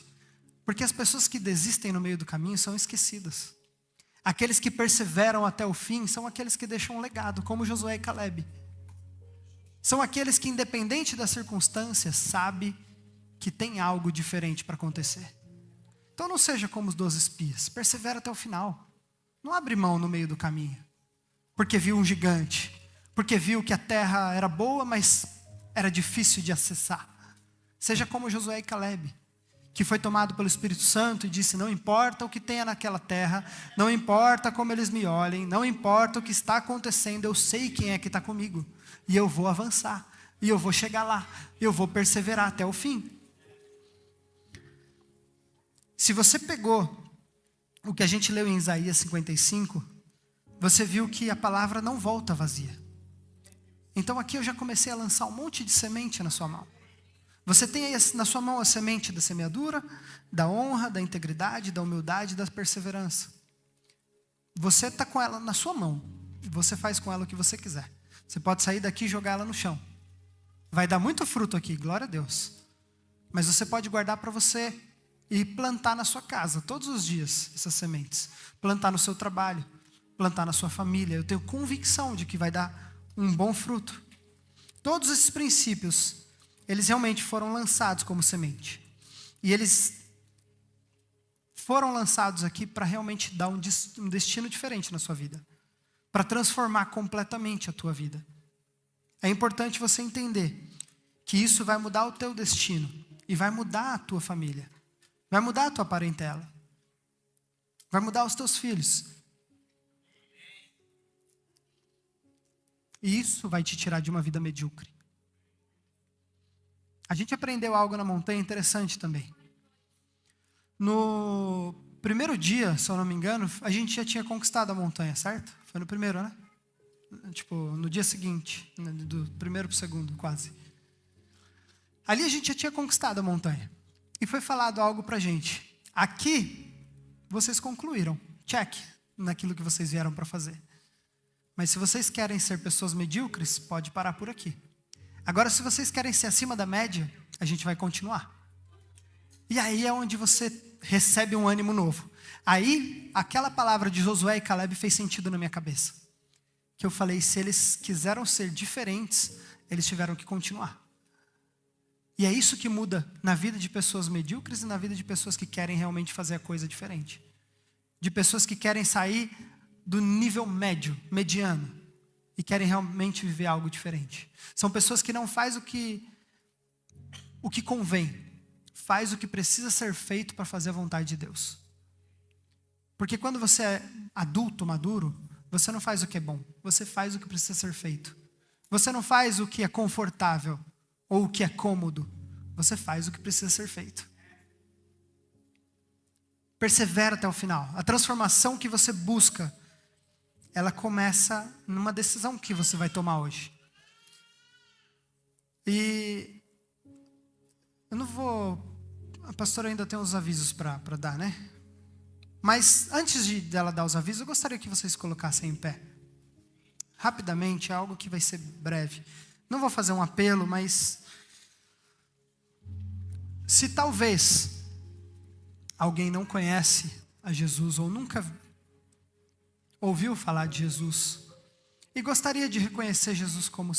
Porque as pessoas que desistem no meio do caminho são esquecidas. Aqueles que perseveram até o fim são aqueles que deixam um legado, como Josué e Caleb. São aqueles que, independente das circunstâncias, sabem que tem algo diferente para acontecer. Então não seja como os 12 espias, persevera até o final. Não abre mão no meio do caminho, porque viu um gigante, porque viu que a terra era boa, mas era difícil de acessar. Seja como Josué e Caleb, que foi tomado pelo Espírito Santo e disse: não importa o que tenha naquela terra, não importa como eles me olhem, não importa o que está acontecendo, eu sei quem é que está comigo, e eu vou avançar, e eu vou chegar lá, e eu vou perseverar até o fim. Se você pegou o que a gente leu em Isaías 55, você viu que a palavra não volta vazia. Então aqui eu já comecei a lançar um monte de semente na sua mão. Você tem aí na sua mão a semente da semeadura, da honra, da integridade, da humildade, da perseverança. Você está com ela na sua mão. E você faz com ela o que você quiser. Você pode sair daqui e jogar ela no chão. Vai dar muito fruto aqui, glória a Deus. Mas você pode guardar para você e plantar na sua casa, todos os dias, essas sementes. Plantar no seu trabalho, plantar na sua família. Eu tenho convicção de que vai dar um bom fruto. Todos esses princípios, eles realmente foram lançados como semente. E eles foram lançados aqui para realmente dar um destino diferente na sua vida. Para transformar completamente a tua vida. É importante você entender que isso vai mudar o teu destino. E vai mudar a tua família. Vai mudar a tua parentela. Vai mudar os teus filhos. E isso vai te tirar de uma vida medíocre. A gente aprendeu algo na montanha interessante também. No primeiro dia, se eu não me engano, a gente já tinha conquistado a montanha, certo? Foi no primeiro, né? Tipo, no dia seguinte, do primeiro para o segundo, quase. Ali a gente já tinha conquistado a montanha. E foi falado algo pra gente. Aqui, vocês concluíram. Check naquilo que vocês vieram para fazer. Mas se vocês querem ser pessoas medíocres, pode parar por aqui. Agora, se vocês querem ser acima da média, a gente vai continuar. E aí é onde você recebe um ânimo novo. Aí, aquela palavra de Josué e Caleb fez sentido na minha cabeça. Que eu falei, se eles quiseram ser diferentes, eles tiveram que continuar. E é isso que muda na vida de pessoas medíocres e na vida de pessoas que querem realmente fazer a coisa diferente. De pessoas que querem sair do nível médio, mediano, e querem realmente viver algo diferente. São pessoas que não fazem o que convém, faz o que precisa ser feito para fazer a vontade de Deus. Porque quando você é adulto, maduro, você não faz o que é bom, você faz o que precisa ser feito. Você não faz o que é confortável ou o que é cômodo, você faz o que precisa ser feito. Persevera até o final. A transformação que você busca, ela começa numa decisão que você vai tomar hoje. E eu não vou... A pastora ainda tem uns avisos para dar, né? Mas antes dela dar os avisos, eu gostaria que vocês colocassem em pé. Rapidamente, é algo que vai ser breve. Não vou fazer um apelo, mas... Se talvez alguém não conhece a Jesus ou nunca ouviu falar de Jesus e gostaria de reconhecer Jesus como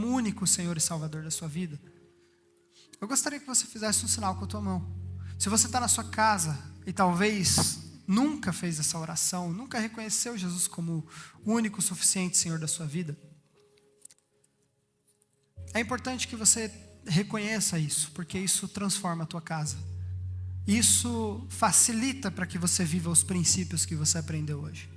o único Senhor e Salvador da sua vida, eu gostaria que você fizesse um sinal com a tua mão. Se você está na sua casa e talvez nunca fez essa oração, nunca reconheceu Jesus como o único suficiente Senhor da sua vida, é importante que você reconheça isso, porque isso transforma a tua casa. Isso facilita para que você viva os princípios que você aprendeu hoje.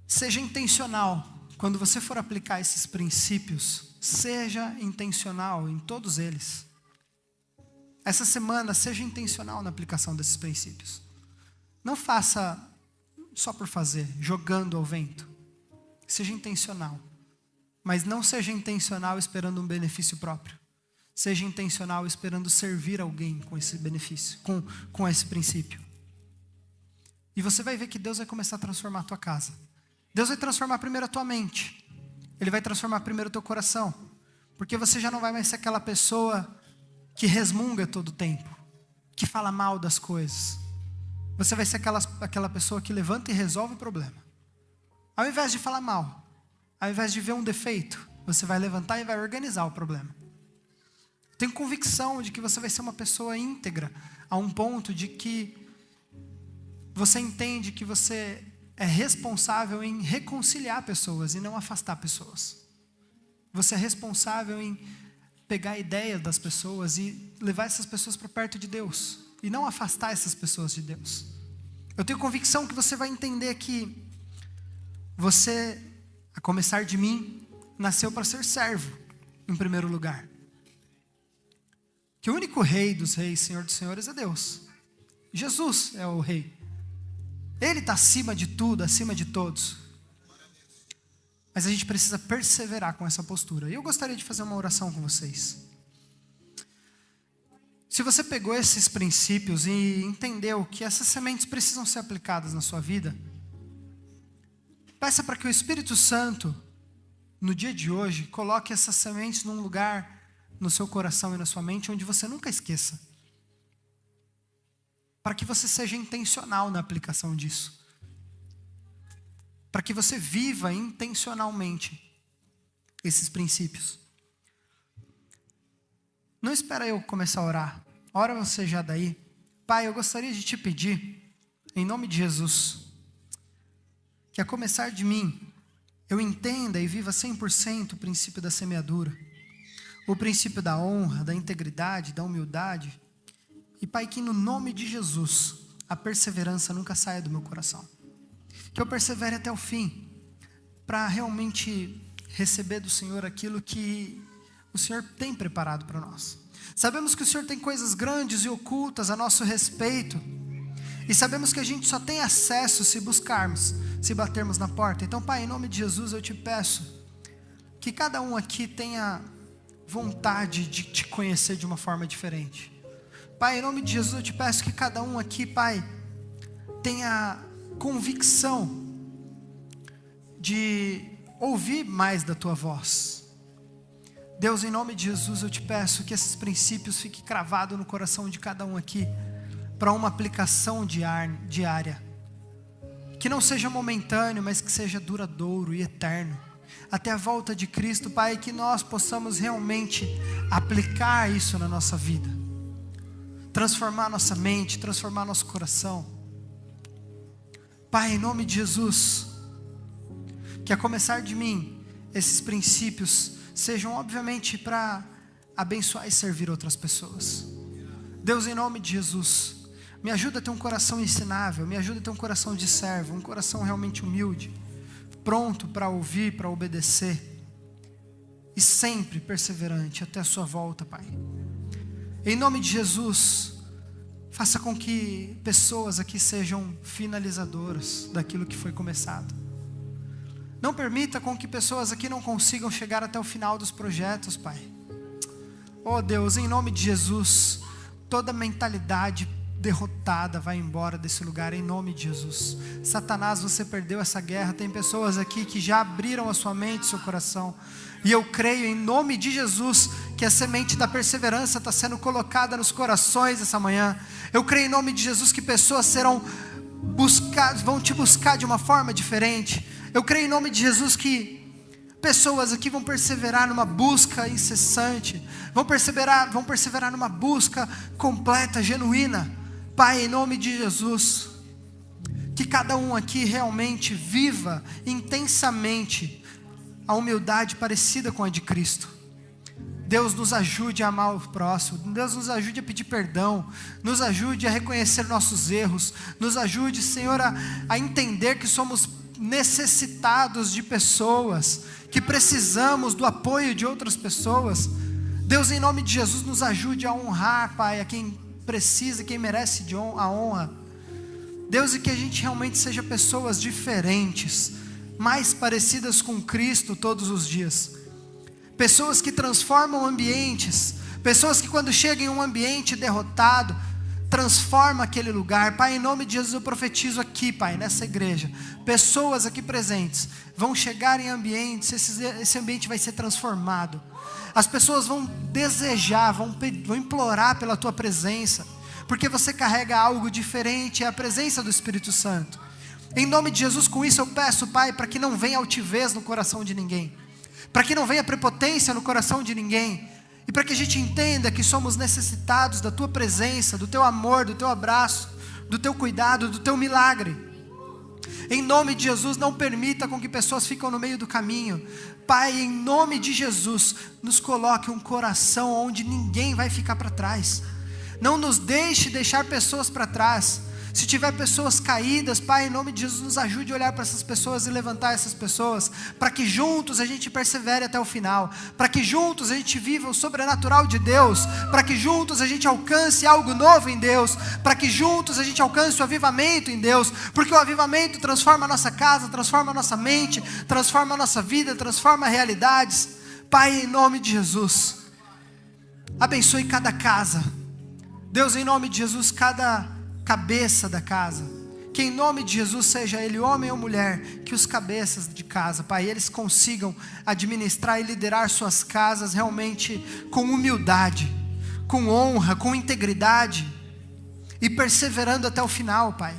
Seja intencional. Quando você for aplicar esses princípios, seja intencional em todos eles. Essa semana, seja intencional na aplicação desses princípios. Não faça só por fazer, jogando ao vento. Seja intencional. Mas não seja intencional esperando um benefício próprio. Seja intencional esperando servir alguém com esse benefício, com esse princípio. E você vai ver que Deus vai começar a transformar a tua casa. Deus vai transformar primeiro a tua mente. Ele vai transformar primeiro o teu coração. Porque você já não vai mais ser aquela pessoa que resmunga todo o tempo, que fala mal das coisas. Você vai ser aquela pessoa que levanta e resolve o problema. Ao invés de falar mal, ao invés de ver um defeito, você vai levantar e vai organizar o problema. Tenho convicção de que você vai ser uma pessoa íntegra, a um ponto de que você entende que você é responsável em reconciliar pessoas e não afastar pessoas. Você é responsável em pegar a ideia das pessoas e levar essas pessoas para perto de Deus e não afastar essas pessoas de Deus. Eu tenho convicção que você vai entender que você, a começar de mim, nasceu para ser servo, em primeiro lugar. Que o único rei dos reis, Senhor dos senhores é Deus. Jesus é o rei. Ele está acima de tudo, acima de todos. Mas a gente precisa perseverar com essa postura. E eu gostaria de fazer uma oração com vocês. Se você pegou esses princípios e entendeu que essas sementes precisam ser aplicadas na sua vida, peça para que o Espírito Santo, no dia de hoje, coloque essas sementes num lugar no seu coração e na sua mente onde você nunca esqueça. Para que você seja intencional na aplicação disso. Para que você viva intencionalmente esses princípios. Não espera eu começar a orar. Ora você já daí. Pai, eu gostaria de te pedir, em nome de Jesus, que a começar de mim, eu entenda e viva 100% o princípio da semeadura. O princípio da honra, da integridade, da humildade. E Pai, que no nome de Jesus, a perseverança nunca saia do meu coração. Que eu persevere até o fim, para realmente receber do Senhor aquilo que o Senhor tem preparado para nós. Sabemos que o Senhor tem coisas grandes e ocultas a nosso respeito. E sabemos que a gente só tem acesso se buscarmos, se batermos na porta. Então, Pai, em nome de Jesus, eu te peço que cada um aqui tenha vontade de te conhecer de uma forma diferente. Pai, em nome de Jesus, eu te peço que cada um aqui, Pai, tenha convicção de ouvir mais da Tua voz. Deus, em nome de Jesus, eu te peço que esses princípios fiquem cravados no coração de cada um aqui, para uma aplicação diária. Que não seja momentâneo, mas que seja duradouro e eterno. Até a volta de Cristo, Pai, que nós possamos realmente aplicar isso na nossa vida. Transformar nossa mente, transformar nosso coração. Pai, em nome de Jesus, que a começar de mim, esses princípios sejam obviamente para abençoar e servir outras pessoas. Deus, em nome de Jesus, me ajuda a ter um coração ensinável, me ajuda a ter um coração de servo, um coração realmente humilde, pronto para ouvir, para obedecer, e sempre perseverante até a sua volta, Pai. Em nome de Jesus, Faça com que pessoas aqui sejam finalizadoras daquilo que foi começado. Não permita com que pessoas aqui não consigam chegar até o final dos projetos, Pai. Oh Deus, em nome de Jesus, toda mentalidade derrotada vai embora desse lugar, em nome de Jesus. Satanás, você perdeu essa guerra. Tem pessoas aqui que já abriram a sua mente, seu coração, e eu creio em nome de Jesus que a semente da perseverança está sendo colocada nos corações essa manhã. Eu creio em nome de Jesus que pessoas vão te buscar de uma forma diferente. Eu creio em nome de Jesus que pessoas aqui vão perseverar numa busca incessante, vão perseverar numa busca completa, genuína. Pai, em nome de Jesus, que cada um aqui realmente viva intensamente a humildade parecida com a de Cristo. Deus, nos ajude a amar o próximo. Deus, nos ajude a pedir perdão. Nos ajude a reconhecer nossos erros. Nos ajude, Senhor, a entender que somos necessitados de pessoas, que precisamos do apoio de outras pessoas. Deus, em nome de Jesus, nos ajude a honrar, Pai, a quem precisa, quem merece a honra. Deus, e que a gente realmente seja pessoas diferentes, mais parecidas com Cristo todos os dias. Pessoas que transformam ambientes, pessoas que quando chegam em um ambiente derrotado, transforma aquele lugar. Pai, em nome de Jesus eu profetizo aqui, Pai, nessa igreja, pessoas aqui presentes vão chegar em ambientes, esse ambiente vai ser transformado. As pessoas vão desejar, vão implorar pela Tua presença, porque você carrega algo diferente, é a presença do Espírito Santo. Em nome de Jesus, com isso eu peço, Pai, para que não venha altivez no coração de ninguém, para que não venha prepotência no coração de ninguém, e para que a gente entenda que somos necessitados da Tua presença, do Teu amor, do Teu abraço, do Teu cuidado, do Teu milagre. Em nome de Jesus, não permita com que pessoas fiquem no meio do caminho. Pai, em nome de Jesus, nos coloque um coração onde ninguém vai ficar para trás. Não nos deixar pessoas para trás. Se tiver pessoas caídas, Pai, em nome de Jesus, nos ajude a olhar para essas pessoas e levantar essas pessoas, para que juntos a gente persevere até o final, para que juntos a gente viva o sobrenatural de Deus, para que juntos a gente alcance algo novo em Deus, para que juntos a gente alcance o avivamento em Deus, porque o avivamento transforma a nossa casa, transforma a nossa mente, transforma a nossa vida, transforma realidades. Pai, em nome de Jesus, abençoe cada casa. Deus, em nome de Jesus, cada cabeça da casa, que em nome de Jesus, seja ele homem ou mulher, que os cabeças de casa, Pai, eles consigam administrar e liderar suas casas realmente com humildade, com honra, com integridade e perseverando até o final, Pai.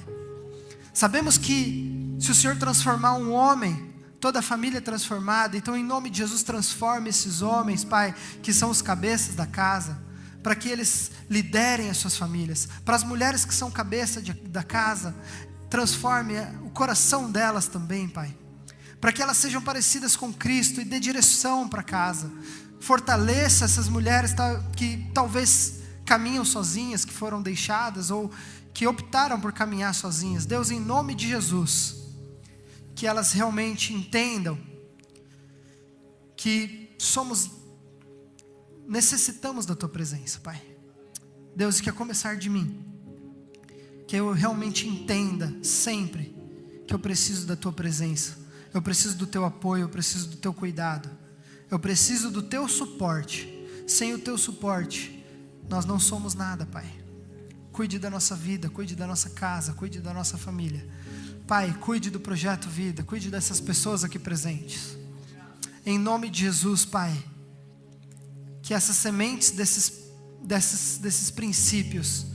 Sabemos que se o Senhor transformar um homem, toda a família é transformada. Então, em nome de Jesus, transforme esses homens, Pai, que são os cabeças da casa, para que eles liderem as suas famílias. Para as mulheres que são cabeça da casa, transforme o coração delas também, Pai, para que elas sejam parecidas com Cristo e dê direção para casa. Fortaleça essas mulheres que talvez caminham sozinhas, que foram deixadas ou que optaram por caminhar sozinhas. Deus, em nome de Jesus, que elas realmente entendam que necessitamos da Tua presença, Pai. Deus, que a começar de mim, que eu realmente entenda sempre que eu preciso da Tua presença, eu preciso do Teu apoio, eu preciso do Teu cuidado, eu preciso do Teu suporte. Sem o Teu suporte, nós não somos nada, Pai. Cuide da nossa vida, cuide da nossa casa, cuide da nossa família. Pai, cuide do Projeto Vida, cuide dessas pessoas aqui presentes. Em nome de Jesus, Pai, que essas sementes desses princípios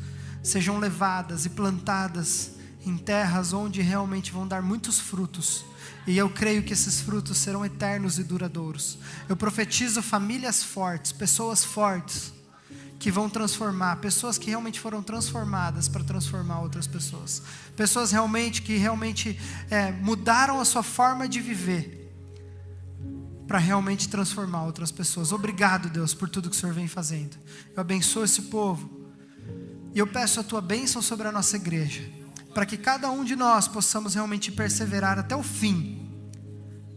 sejam levadas e plantadas em terras onde realmente vão dar muitos frutos. E eu creio que esses frutos serão eternos e duradouros. Eu profetizo famílias fortes, pessoas fortes, que vão transformar, pessoas que realmente foram transformadas para transformar outras pessoas. Pessoas que realmente mudaram a sua forma de viver, para realmente transformar outras pessoas. Obrigado, Deus, por tudo que o Senhor vem fazendo. Eu abençoo esse povo, e eu peço a Tua bênção sobre a nossa igreja, para que cada um de nós possamos realmente perseverar até o fim,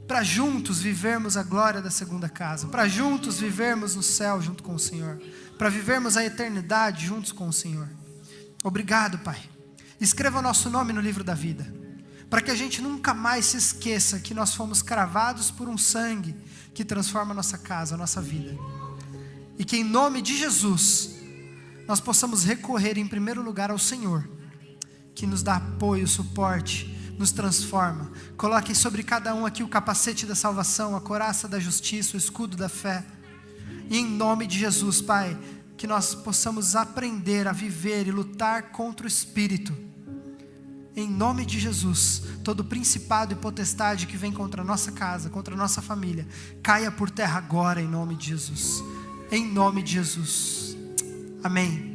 para juntos vivermos a glória da segunda casa, para juntos vivermos no céu junto com o Senhor, para vivermos a eternidade juntos com o Senhor. Obrigado, Pai. Escreva o nosso nome no livro da vida, para que a gente nunca mais se esqueça que nós fomos cravados por um sangue que transforma a nossa casa, a nossa vida. E que em nome de Jesus, nós possamos recorrer em primeiro lugar ao Senhor, que nos dá apoio, suporte, nos transforma. Coloque sobre cada um aqui o capacete da salvação, a couraça da justiça, o escudo da fé. E em nome de Jesus, Pai, que nós possamos aprender a viver e lutar contra o espírito. Em nome de Jesus, todo principado e potestade que vem contra a nossa casa, contra a nossa família, caia por terra agora em nome de Jesus. Em nome de Jesus. Amém.